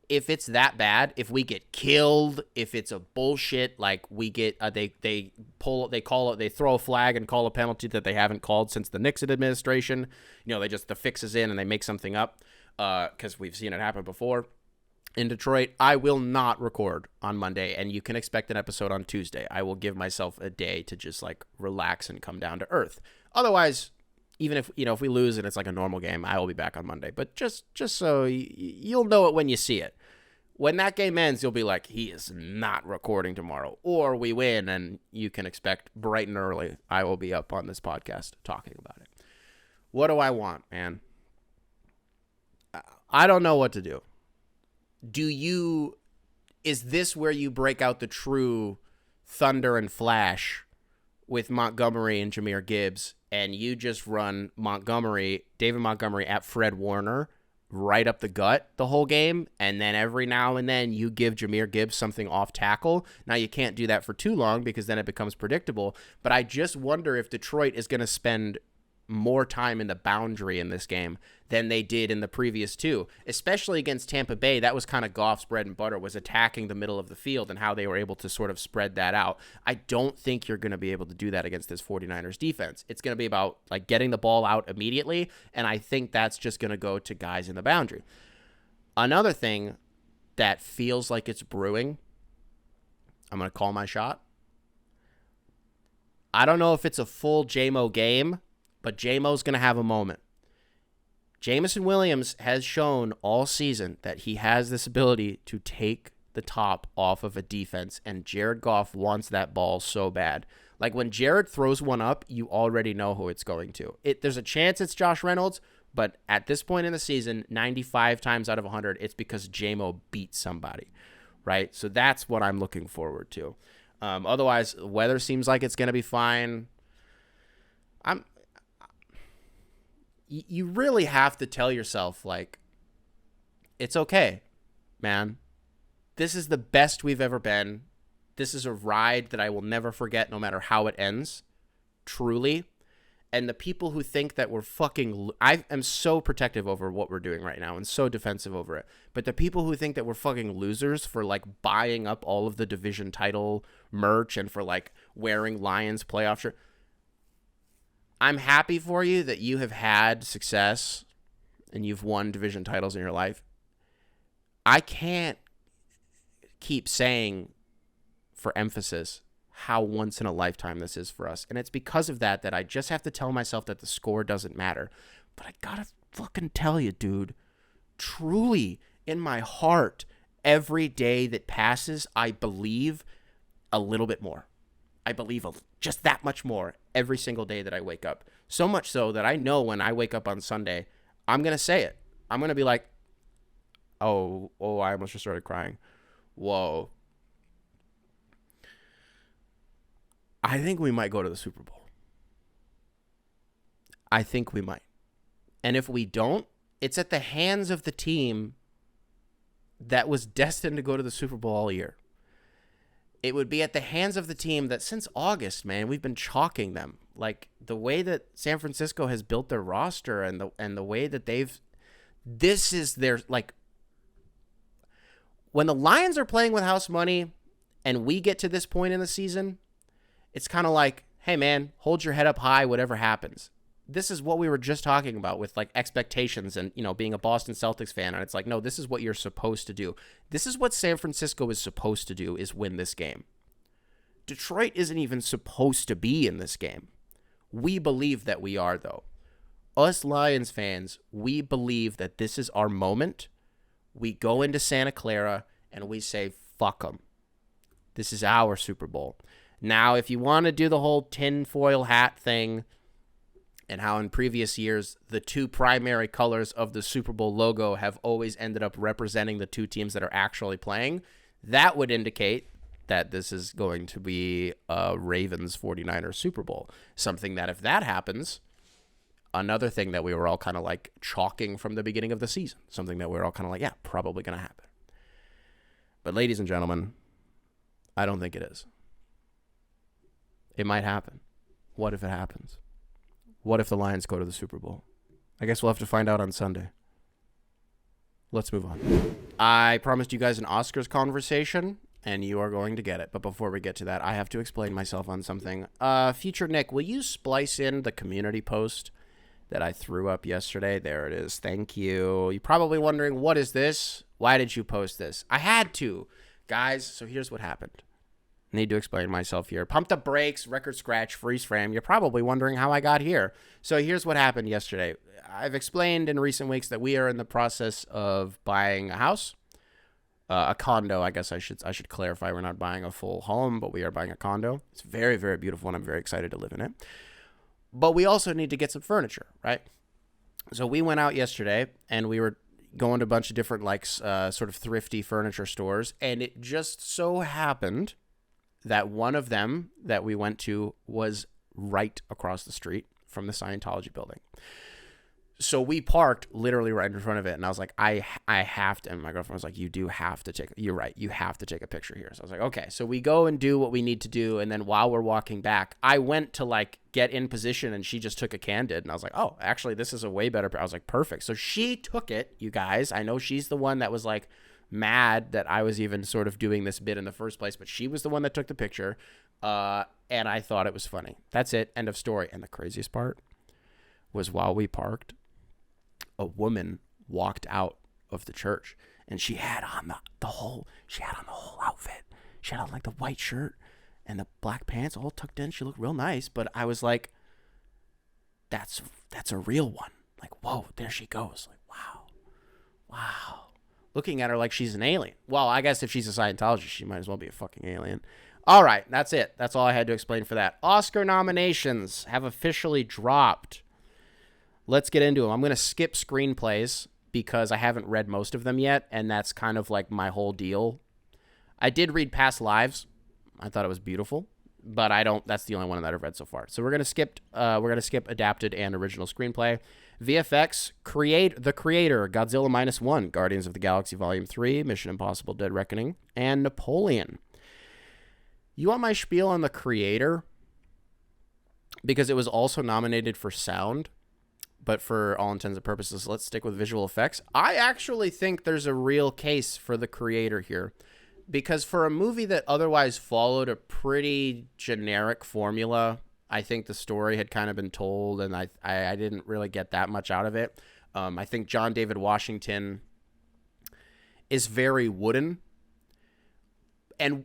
If it's that bad, if we get killed, if it's a bullshit, like we get they throw a flag and call a penalty that they haven't called since the Nixon administration, the fix is in and they make something up, because we've seen it happen before in Detroit, I will not record on Monday, and you can expect an episode on Tuesday. I will give myself a day to just, like, relax and come down to earth. Otherwise, even if we lose and it's like a normal game, I will be back on Monday. But just so you'll know it when you see it. When that game ends, you'll be like, he is not recording tomorrow. Or we win, and you can expect bright and early, I will be up on this podcast talking about it. What do I want, man? I don't know what to do. Is this where you break out the true thunder and flash with Montgomery and Jahmyr Gibbs, and you just run David Montgomery at Fred Warner right up the gut the whole game, and then every now and then you give Jahmyr Gibbs something off tackle? Now, you can't do that for too long because then it becomes predictable, but I just wonder if Detroit is going to spend more time in the boundary in this game than they did in the previous two, especially against Tampa Bay. That was kind of Goff's bread and butter, was attacking the middle of the field and how they were able to sort of spread that out. I don't think you're going to be able to do that against this 49ers defense. It's going to be about, like, getting the ball out immediately, and I think that's just going to go to guys in the boundary. Another thing that feels like it's brewing, I'm going to call my shot. I don't know if it's a full J-Mo game, but J-Mo's going to have a moment. Jameson Williams has shown all season that he has this ability to take the top off of a defense, and Jared Goff wants that ball so bad. Like, when Jared throws one up, you already know who it's going to. There's a chance it's Josh Reynolds, but at this point in the season, 95 times out of 100, it's because J-Mo beat somebody, right? So that's what I'm looking forward to. Otherwise, weather seems like it's going to be fine. You really have to tell yourself, like, it's okay, man. This is the best we've ever been. This is a ride that I will never forget, no matter how it ends. Truly. And the people who think that we're fucking... I am so protective over what we're doing right now and so defensive over it. But the people who think that we're fucking losers for, like, buying up all of the division title merch and for, like, wearing Lions playoff shirt... I'm happy for you that you have had success and you've won division titles in your life. I can't keep saying, for emphasis, how once in a lifetime this is for us. And it's because of that I just have to tell myself that the score doesn't matter. But I gotta fucking tell you, dude, truly, in my heart, every day that passes, I believe a little bit more. I believe just that much more every single day that I wake up. So much so that I know when I wake up on Sunday, I'm going to say it. I'm going to be like, oh, I almost just started crying. Whoa. I think we might go to the Super Bowl. I think we might. And if we don't, it's at the hands of the team that was destined to go to the Super Bowl all year. It would be at the hands of the team that since August, man, we've been chalking them. Like, the way that San Francisco has built their roster and the way that this is their, like, when the Lions are playing with house money and we get to this point in the season, it's kind of like, hey, man, hold your head up high, whatever happens. This is what we were just talking about with, like, expectations and, being a Boston Celtics fan. And it's like, no, this is what you're supposed to do. This is what San Francisco is supposed to do, is win this game. Detroit isn't even supposed to be in this game. We believe that we are, though. Us Lions fans, we believe that this is our moment. We go into Santa Clara and we say, fuck them. This is our Super Bowl. Now, if you want to do the whole tinfoil hat thing, and how in previous years, the two primary colors of the Super Bowl logo have always ended up representing the two teams that are actually playing, that would indicate that this is going to be a Ravens 49ers Super Bowl. Something that, if that happens, another thing that we were all kind of like chalking from the beginning of the season. Something that we were all kind of like, yeah, probably going to happen. But ladies and gentlemen, I don't think it is. It might happen. What if it happens? What if the Lions go to the Super Bowl? I guess we'll have to find out on Sunday. Let's move on. I promised you guys an Oscars conversation, and you are going to get it. But before we get to that, I have to explain myself on something. Future Nick, will you splice in the community post that I threw up yesterday? There it is. Thank you. You're probably wondering, what is this? Why did you post this? I had to. Guys, so here's what happened. Need to explain myself here. Pump the brakes, record scratch, freeze frame. You're probably wondering how I got here. So here's what happened yesterday. I've explained in recent weeks that we are in the process of buying a house, a condo. I guess I should clarify. We're not buying a full home, but we are buying a condo. It's very, very beautiful, and I'm very excited to live in it. But we also need to get some furniture, right? So we went out yesterday, and we were going to a bunch of different, like, sort of thrifty furniture stores, and it just so happened that one of them that we went to was right across the street from the Scientology building. So we parked literally right in front of it, and I was like, I have to, and my girlfriend was like, you're right, you have to take a picture here. So I was like, okay. So we go and do what we need to do, and then while we're walking back, I went to, like, get in position, and she just took a candid, and I was like, oh, actually, this is a way better, I was like, perfect. So she took it, you guys. I know she's the one that was, like, mad that I was even sort of doing this bit in the first place, but she was the one that took the picture, and I thought it was funny. That's it. End of story. And the craziest part was, while we parked, a woman walked out of the church, and she had on the whole outfit. She had on, like, the white shirt and the black pants all tucked in. She looked real nice, but I was like, that's a real one. Like, whoa, there she goes. Like, wow. Looking at her like she's an alien. Well, I guess if she's a Scientologist, she might as well be a fucking alien. All right, that's it. That's all I had to explain for that. Oscar nominations have officially dropped. Let's get into them. I'm going to skip screenplays because I haven't read most of them yet, and that's kind of like my whole deal. I did read Past Lives. I thought it was beautiful, but I don't. That's the only one that I've read so far. So we're gonna skip. Adapted and original screenplay. VFX. The Creator. Godzilla -1. Guardians of the Galaxy Volume 3. Mission Impossible: Dead Reckoning. And Napoleon. You want my spiel on The Creator? Because it was also nominated for sound, but for all intents and purposes, let's stick with visual effects. I actually think there's a real case for The Creator here, because for a movie that otherwise followed a pretty generic formula, I think the story had kind of been told, and I didn't really get that much out of it. I think John David Washington is very wooden.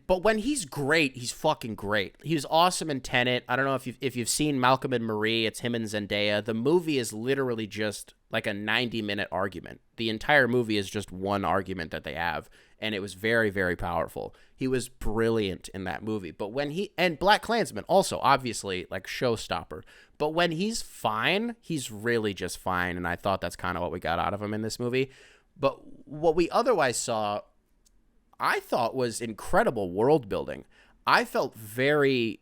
But when he's great, he's fucking great. He was awesome in Tenet. I don't know if you've seen Malcolm and Marie. It's him and Zendaya. The movie is literally just like a 90-minute argument. The entire movie is just one argument that they have, and it was very, very powerful. He was brilliant in that movie. But when and Black Klansman also, obviously, like showstopper. But when he's fine, he's really just fine, and I thought that's kind of what we got out of him in this movie. But what we otherwise saw, I thought, was incredible world building. I felt very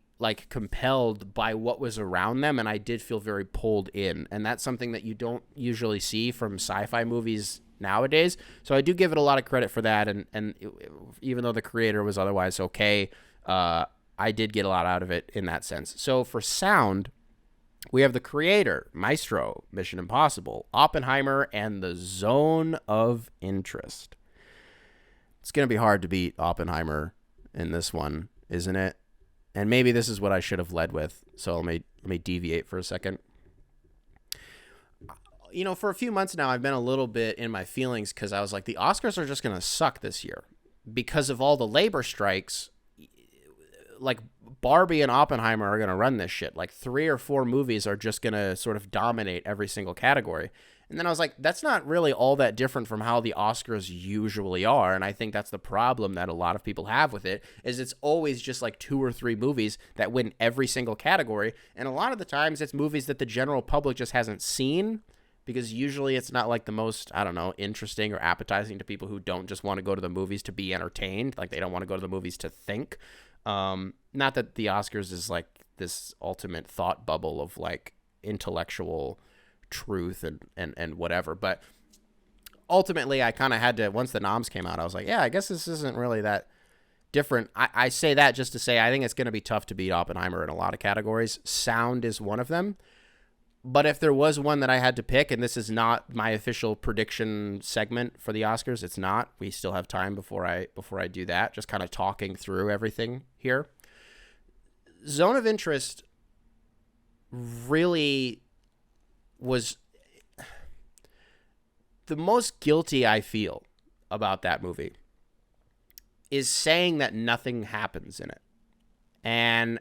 compelled by what was around them, and I did feel very pulled in. And that's something that you don't usually see from sci-fi movies nowadays. So I do give it a lot of credit for that. And even though The Creator was otherwise okay, I did get a lot out of it in that sense. So for sound, we have The Creator, Maestro, Mission Impossible, Oppenheimer, and The Zone of Interest. It's going to be hard to beat Oppenheimer in this one, isn't it? And maybe this is what I should have led with, so let me deviate for a second. You know, for a few months now, I've been a little bit in my feelings because I was like, the Oscars are just going to suck this year because of all the labor strikes. Like, Barbie and Oppenheimer are going to run this shit. Like, 3 or 4 movies are just going to sort of dominate every single category. And then I was like, that's not really all that different from how the Oscars usually are. And I think that's the problem that a lot of people have with it, is it's always just like 2 or 3 movies that win every single category. And a lot of the times it's movies that the general public just hasn't seen, because usually it's not like the most, I don't know, interesting or appetizing to people who don't just want to go to the movies to be entertained. Like, they don't want to go to the movies to think. Not that the Oscars is like this ultimate thought bubble of like intellectual truth and whatever, but ultimately I kind of had to, once the noms came out, I was like, yeah, I guess this isn't really that different. I say that just to say I think it's going to be tough to beat Oppenheimer in a lot of categories. Sound is one of them, but if there was one that I had to pick, and this is not my official prediction segment for the Oscars, it's not, we still have time before I do that, just kind of talking through everything here. Zone of Interest really was the most guilty I feel about that movie is saying that nothing happens in it. And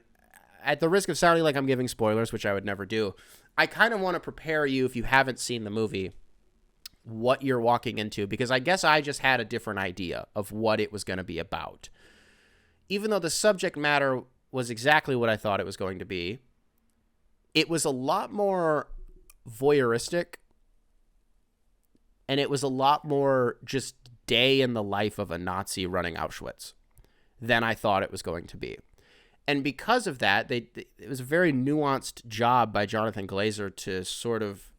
at the risk of sounding like I'm giving spoilers, which I would never do, I kind of want to prepare you, if you haven't seen the movie, what you're walking into, because I guess I just had a different idea of what it was going to be about. Even though the subject matter was exactly what I thought it was going to be, it was a lot more voyeuristic, and it was a lot more just day in the life of a Nazi running Auschwitz than I thought it was going to be. And because of that, it was a very nuanced job by Jonathan Glazer to sort of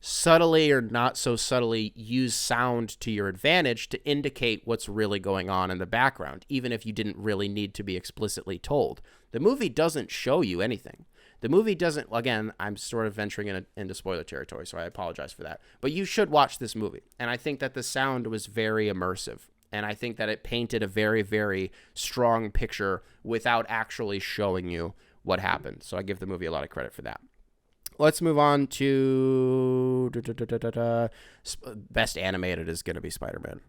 subtly or not so subtly use sound to your advantage to indicate what's really going on in the background, even if you didn't really need to be explicitly told. The movie doesn't show you anything. The movie doesn't, again, I'm sort of venturing into spoiler territory, so I apologize for that. But you should watch this movie. And I think that the sound was very immersive. And I think that it painted a very, very strong picture without actually showing you what happened. So I give the movie a lot of credit for that. Let's move on to best animated is going to be Spider-Man.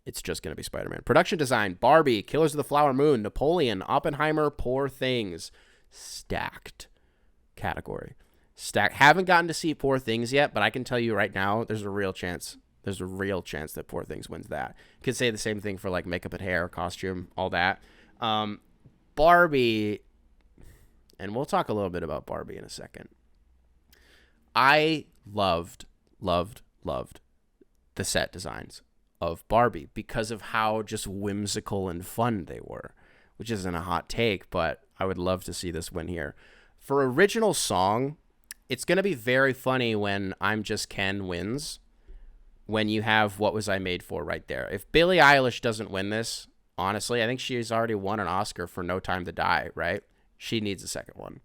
It's just going to be Spider-Man. Production design, Barbie, Killers of the Flower Moon, Napoleon, Oppenheimer, Poor Things. Stacked category. Stacked. Haven't gotten to see Poor Things yet, but I can tell you right now, there's a real chance. There's a real chance that Poor Things wins that. Could say the same thing for like makeup and hair, costume, all that. Barbie, and we'll talk a little bit about Barbie in a second. I loved the set designs of Barbie because of how just whimsical and fun they were, which isn't a hot take, but I would love to see this win here. For original song, it's going to be very funny when I'm Just Ken wins, when you have What Was I Made For right there. If Billie Eilish doesn't win this, honestly, I think she's already won an Oscar for No Time to Die, right? She needs a second one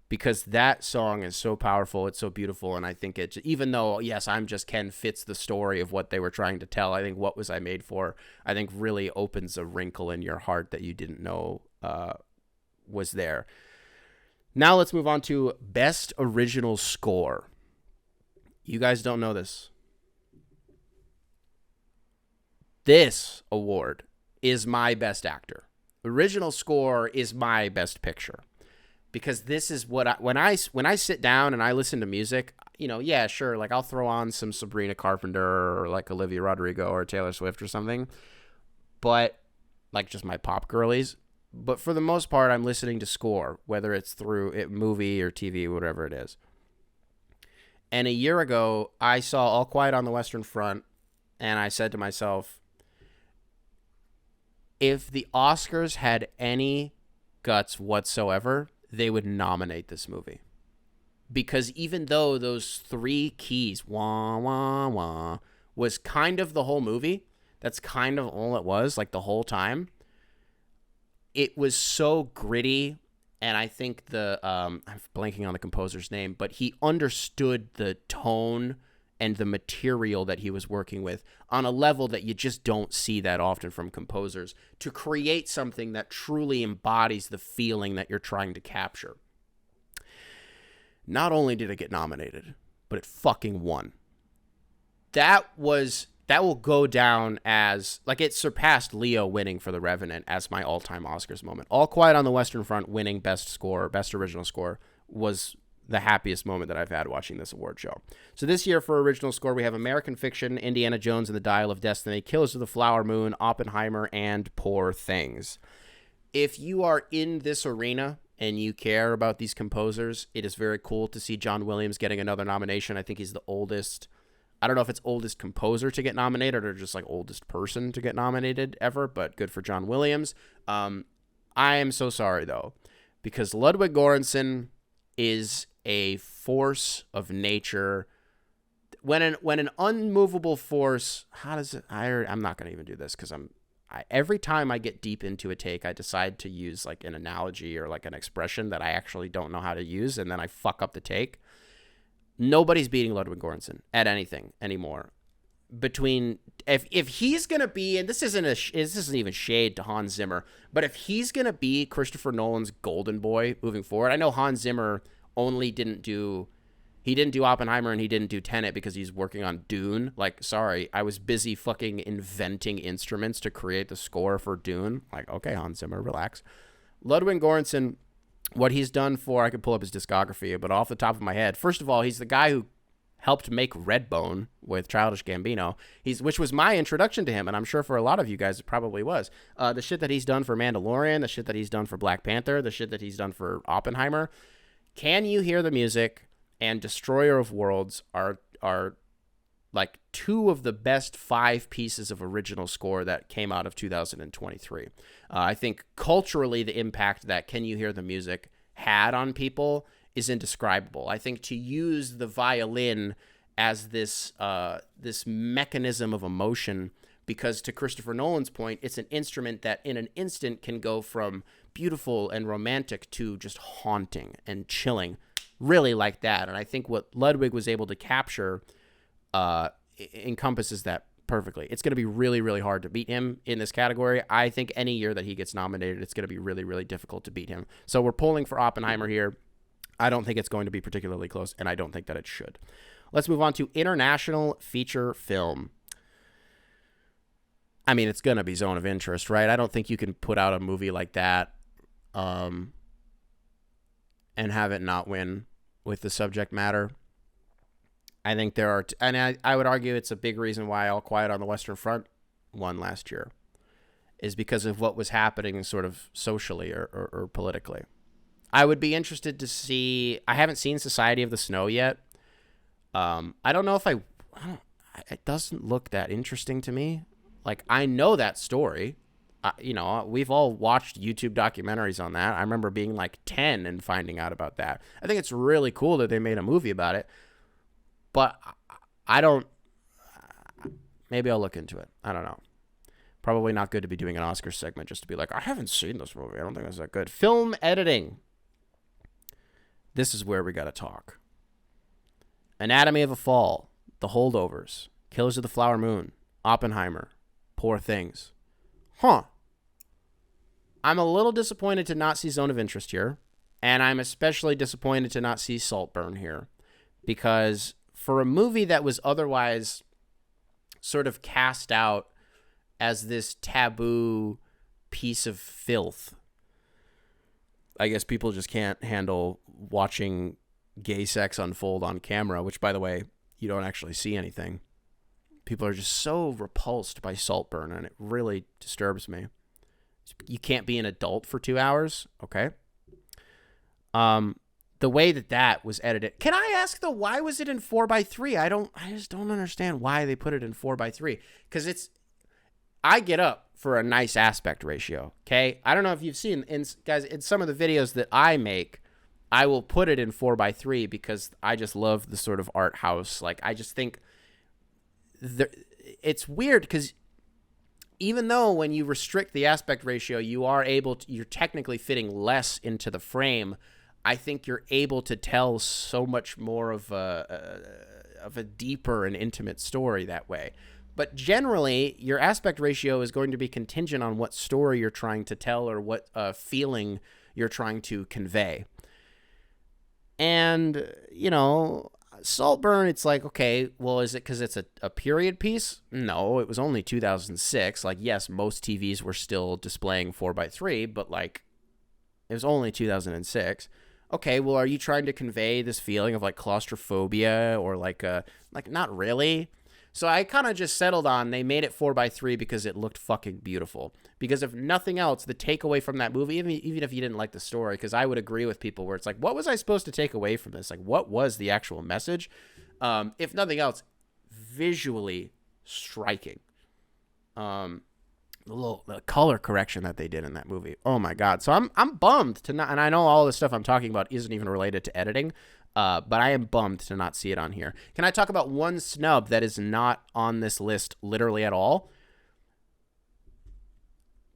because that song is so powerful. It's so beautiful. And I think it, even though, yes, I'm Just Ken fits the story of what they were trying to tell, I think What Was I Made For, I think really opens a wrinkle in your heart that you didn't know was there. Now let's move on to Best Original Score. You guys don't know this. This award is my Best Actor. Original Score is my Best Picture. Because this is what when I sit down and I listen to music, you know, yeah, sure, like I'll throw on some Sabrina Carpenter or like Olivia Rodrigo or Taylor Swift or something. But like just my pop girlies. But for the most part, I'm listening to score, whether it's through a movie or TV, whatever it is. And a year ago, I saw All Quiet on the Western Front, and I said to myself, if the Oscars had any guts whatsoever, they would nominate this movie. Because even though those three keys, wah, wah, wah, was kind of the whole movie, that's kind of all it was, like the whole time, it was so gritty, and I think I'm blanking on the composer's name, but he understood the tone and the material that he was working with on a level that you just don't see that often from composers to create something that truly embodies the feeling that you're trying to capture. Not only did it get nominated, but it fucking won. That will go down as, like, it surpassed Leo winning for The Revenant as my all-time Oscars moment. All Quiet on the Western Front winning Best Score, Best Original Score was the happiest moment that I've had watching this award show. So this year for Original Score, we have American Fiction, Indiana Jones and the Dial of Destiny, Killers of the Flower Moon, Oppenheimer, and Poor Things. If you are in this arena and you care about these composers, it is very cool to see John Williams getting another nomination. I think he's the oldest. I don't know if it's oldest composer to get nominated or just like oldest person to get nominated ever, but good for John Williams. I am so sorry, though, because Ludwig Göransson is a force of nature. When an unmovable force, how does it? I'm not going to even do this because every time I get deep into a take, I decide to use like an analogy or like an expression that I actually don't know how to use, and then I fuck up the take. Nobody's beating Ludwig Göransson at anything anymore. Between if he's gonna be, and this isn't even shade to Hans Zimmer, but if he's gonna be Christopher Nolan's golden boy moving forward, I know Hans Zimmer didn't do Oppenheimer and he didn't do Tenet because he's working on Dune. Like, sorry, I was busy fucking inventing instruments to create the score for Dune. Like, okay, Hans Zimmer, relax. Ludwig Göransson, what he's done for, I could pull up his discography, but off the top of my head, first of all, he's the guy who helped make Redbone with Childish Gambino, which was my introduction to him, and I'm sure for a lot of you guys it probably was. The shit that he's done for Mandalorian, the shit that he's done for Black Panther, the shit that he's done for Oppenheimer. Can You Hear the Music and Destroyer of Worlds are like two of the best 5 pieces of original score that came out of 2023. I think culturally the impact that Can You Hear the Music had on people is indescribable. I think to use the violin as this mechanism of emotion, because to Christopher Nolan's point, it's an instrument that in an instant can go from beautiful and romantic to just haunting and chilling, really like that. And I think what Ludwig was able to capture encompasses that perfectly. It's going to be really, really hard to beat him in this category. I think any year that he gets nominated, it's going to be really, really difficult to beat him. So we're pulling for Oppenheimer here. I don't think it's going to be particularly close, and I don't think that it should. Let's move on to International Feature Film. I mean, it's going to be Zone of Interest, right? I don't think you can put out a movie like that and have it not win with the subject matter. I think there are, and I would argue it's a big reason why All Quiet on the Western Front won last year, is because of what was happening sort of socially or politically. I would be interested to see, I haven't seen Society of the Snow yet. I don't know if it doesn't look that interesting to me. Like, I know that story. We've all watched YouTube documentaries on that. I remember being like 10 and finding out about that. I think it's really cool that they made a movie about it, but I don't, maybe I'll look into it. I don't know. Probably not good to be doing an Oscar segment just to be like, I haven't seen this movie. I don't think it's that good. Film editing. This is where we got to talk. Anatomy of a Fall, The Holdovers, Killers of the Flower Moon, Oppenheimer, Poor Things. Huh. I'm a little disappointed to not see Zone of Interest here, and I'm especially disappointed to not see Saltburn here, because for a movie that was otherwise sort of cast out as this taboo piece of filth, I guess people just can't handle watching gay sex unfold on camera, which, by the way, you don't actually see anything. People are just so repulsed by Saltburn, and it really disturbs me. You can't be an adult for 2 hours? Okay. The way that was edited. Can I ask, though, why was it in 4:3? I just don't understand why they put it in 4:3. Because I get up for a nice aspect ratio, okay? I don't know if you've seen, guys, in some of the videos that I make, I will put it in 4:3 because I just love the sort of art house. Like, I just think it's weird because even though when you restrict the aspect ratio, you're technically fitting less into the frame, I think you're able to tell so much more of a deeper and intimate story that way. But generally, your aspect ratio is going to be contingent on what story you're trying to tell or what feeling you're trying to convey. And, Saltburn, it's like, okay, well, is it because it's a period piece? No, it was only 2006. Like, yes, most TVs were still displaying 4:3, but, like, it was only 2006. Okay, well, are you trying to convey this feeling of, like, claustrophobia or, like, not really? So I kind of just settled on they made it 4:3 because it looked fucking beautiful. Because if nothing else, the takeaway from that movie, even if you didn't like the story, because I would agree with people where it's like, what was I supposed to take away from this? Like, what was the actual message? If nothing else, visually striking. The color correction that they did in that movie. Oh my God. So I'm bummed to not, and I know all the stuff I'm talking about isn't even related to editing. But I am bummed to not see it on here. Can I talk about one snub that is not on this list literally at all?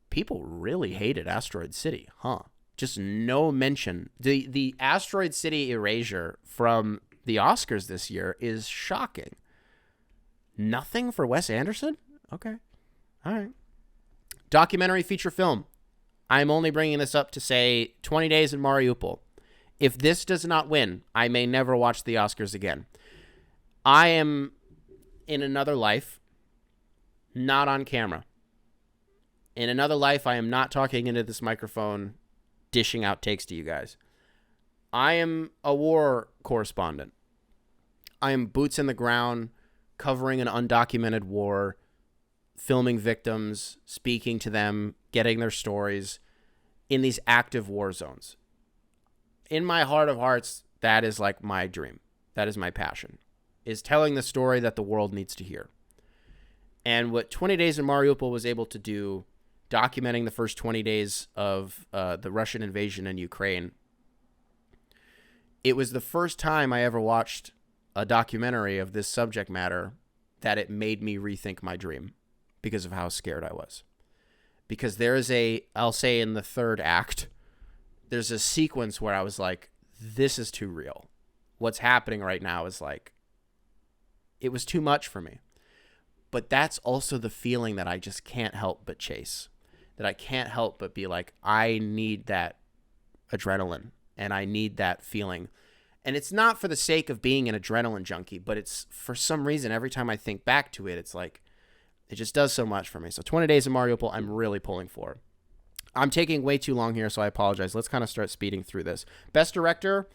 People really hated Asteroid City, huh? Just no mention. The Asteroid City erasure from the Oscars this year is shocking. Nothing for Wes Anderson? Okay. All right. Documentary feature film. I'm only bringing this up to say 20 Days in Mariupol. If this does not win, I may never watch the Oscars again. I am in another life, not on camera. In another life, I am not talking into this microphone, dishing out takes to you guys. I am a war correspondent. I am boots in the ground, covering an undocumented war, filming victims, speaking to them, getting their stories in these active war zones. In my heart of hearts, that is like my dream. That is my passion, is telling the story that the world needs to hear. And what 20 Days in Mariupol was able to do, documenting the first 20 days of the Russian invasion in Ukraine, it was the first time I ever watched a documentary of this subject matter that it made me rethink my dream because of how scared I was. Because there is I'll say in the third act, there's a sequence where I was like, this is too real. What's happening right now is like, it was too much for me. But that's also the feeling that I just can't help but chase. That I can't help but be like, I need that adrenaline and I need that feeling. And it's not for the sake of being an adrenaline junkie, but it's for some reason, every time I think back to it, it's like, it just does so much for me. So 20 Days in Mariupol, I'm really pulling for. I'm taking way too long here, so I apologize. Let's kind of start speeding through this. Best Director,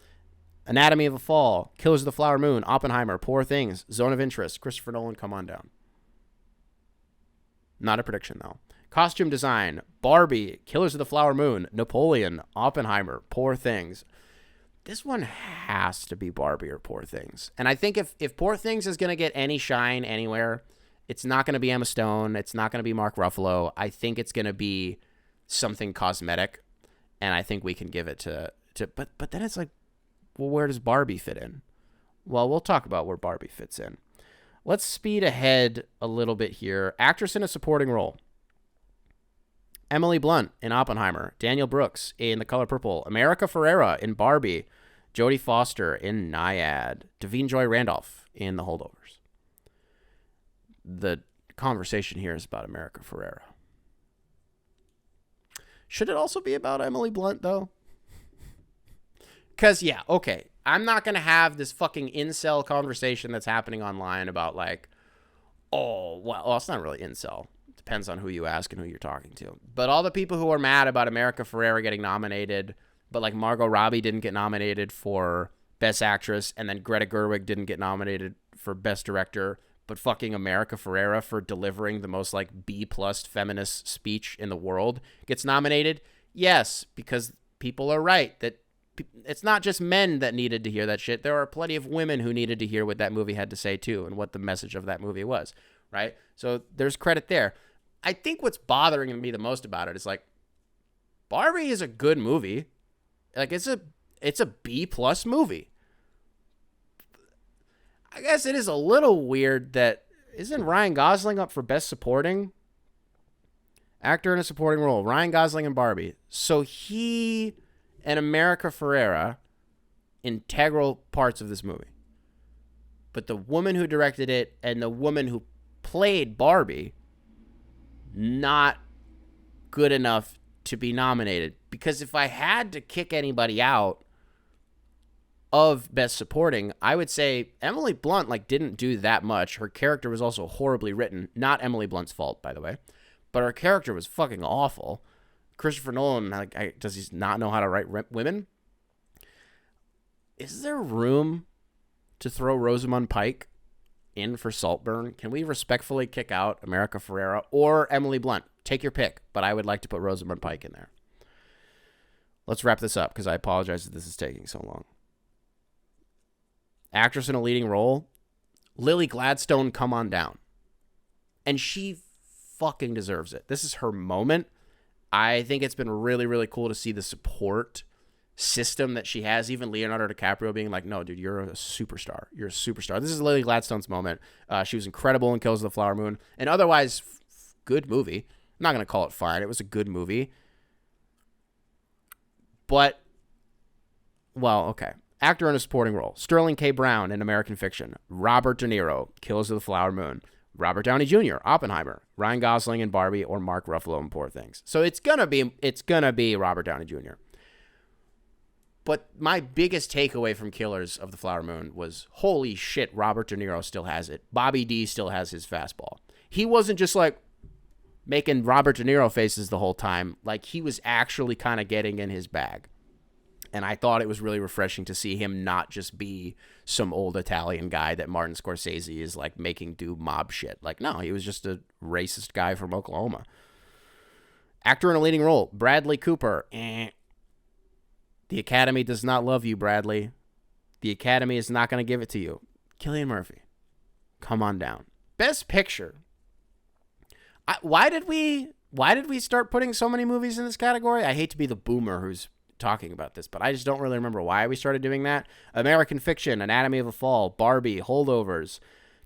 Anatomy of a Fall, Killers of the Flower Moon, Oppenheimer, Poor Things, Zone of Interest, Christopher Nolan, come on down. Not a prediction, though. Costume Design, Barbie, Killers of the Flower Moon, Napoleon, Oppenheimer, Poor Things. This one has to be Barbie or Poor Things. And I think if Poor Things is going to get any shine anywhere, It's not going to be Emma Stone. It's not going to be Mark Ruffalo. I think it's going to be something cosmetic, and I think we can give it to but then it's like, well, where does Barbie fit in? Well, we'll talk about where Barbie fits in. Let's speed ahead a little bit here. Actress in a supporting role. Emily Blunt in Oppenheimer. Daniel Brooks in The Color Purple. America Ferrera in Barbie. Jodie Foster in Nyad. Davine Joy Randolph in The Holdovers. The conversation here is about America Ferrera. Should it also be about Emily Blunt, though? Because, yeah, okay. I'm not going to have this fucking incel conversation that's happening online about, like, oh, well, it's not really incel. It depends on who you ask and who you're talking to. But all the people who are mad about America Ferrera getting nominated, but, like, Margot Robbie didn't get nominated for Best Actress, and then Greta Gerwig didn't get nominated for Best Director, but fucking America Ferrera for delivering the most, like, B-plus feminist speech in the world gets nominated? Yes, because people are right that it's not just men that needed to hear that shit. There are plenty of women who needed to hear what that movie had to say too, and what the message of that movie was, right? So there's credit there. I think what's bothering me the most about it is, like, Barbie is a good movie. Like, it's a B-plus movie. I guess it is a little weird that isn't Ryan Gosling up for Best Supporting Actor in a Supporting Role? Ryan Gosling and Barbie. So he and America Ferrera, integral parts of this movie. But the woman who directed it and the woman who played Barbie, not good enough to be nominated. Because if I had to kick anybody out of Best Supporting, I would say Emily Blunt, like, didn't do that much. Her character was also horribly written. Not Emily Blunt's fault, by the way. But her character was fucking awful. Christopher Nolan, like, does he not know how to write women? Is there room to throw Rosamund Pike in for Saltburn? Can we respectfully kick out America Ferrera or Emily Blunt? Take your pick, but I would like to put Rosamund Pike in there. Let's wrap this up, because I apologize that this is taking so long. Actress in a leading role, Lily Gladstone, come on down. And she fucking deserves it. This is her moment. I think it's been really, really cool to see the support system that she has. Even Leonardo DiCaprio being like, no, dude, you're a superstar. You're a superstar. This is Lily Gladstone's moment. She was incredible in Kills of the Flower Moon. And otherwise, good movie. I'm not going to call it fine. It was a good movie. But, well, okay. Actor in a supporting role. Sterling K. Brown in American Fiction. Robert De Niro, Kills of the Flower Moon. Robert Downey Jr., Oppenheimer. Ryan Gosling in Barbie, or Mark Ruffalo in Poor Things. So it's gonna be Robert Downey Jr. But my biggest takeaway from Killers of the Flower Moon was, holy shit, Robert De Niro still has it. Bobby D still has his fastball. He wasn't just, like, making Robert De Niro faces the whole time. Like, he was actually kind of getting in his bag. And I thought it was really refreshing to see him not just be some old Italian guy that Martin Scorsese is, like, making do mob shit. Like, no, he was just a racist guy from Oklahoma. Actor in a leading role, Bradley Cooper. The Academy does not love you, Bradley. The Academy is not going to give it to you. Cillian Murphy, come on down. Best Picture. Why did we start putting so many movies in this category? I hate to be the boomer who's talking about this, but I just don't really remember why we started doing that. American Fiction, Anatomy of a Fall, Barbie, Holdovers,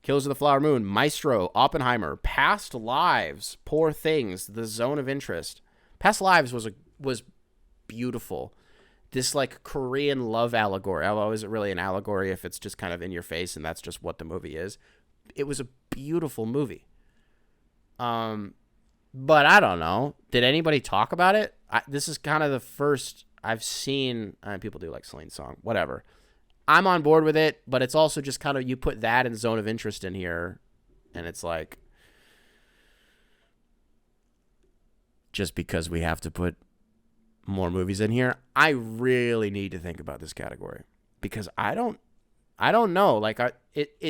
Kills of the Flower Moon, Maestro, Oppenheimer, Past Lives, Poor Things, The Zone of Interest. Past Lives was beautiful. This, like, Korean love allegory. Although, is it really an allegory if it's just kind of in your face and that's just what the movie is? It was a beautiful movie. But I don't know. Did anybody talk about it? This is kind of the first I've seen. People do like Celine's song. Whatever. I'm on board with it, but it's also just kind of, you put that and Zone of Interest in here, and it's like, just because we have to put more movies in here, I really need to think about this category, because I don't know. Like,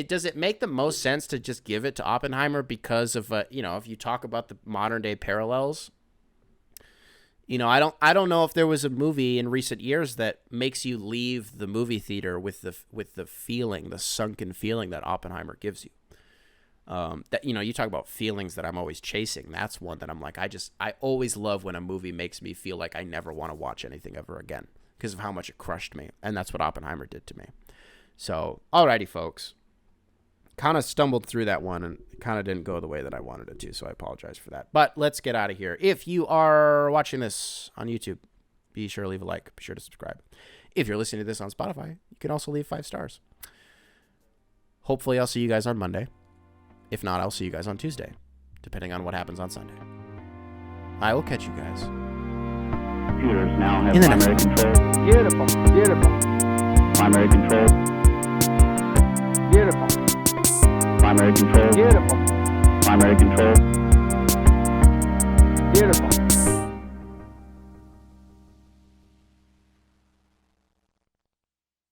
does it make the most sense to just give it to Oppenheimer because of, if you talk about the modern day parallels? I don't know if there was a movie in recent years that makes you leave the movie theater with the feeling, the sunken feeling that Oppenheimer gives you. That, you know, you talk about feelings that I'm always chasing. That's one that I'm like, I always love when a movie makes me feel like I never want to watch anything ever again because of how much it crushed me. And that's what Oppenheimer did to me. So, alrighty, folks. Kind of stumbled through that one and kind of didn't go the way that I wanted it to, so I apologize for that. But let's get out of here. If you are watching this on YouTube, be sure to leave a like. Be sure to subscribe. If you're listening to this on Spotify, you can also leave 5 stars. Hopefully, I'll see you guys on Monday. If not, I'll see you guys on Tuesday, depending on what happens on Sunday. I will catch you guys Computers now have in the primary next control. Beautiful, beautiful, Primary control. beautiful, Primary control. beautiful, Primary control. beautiful.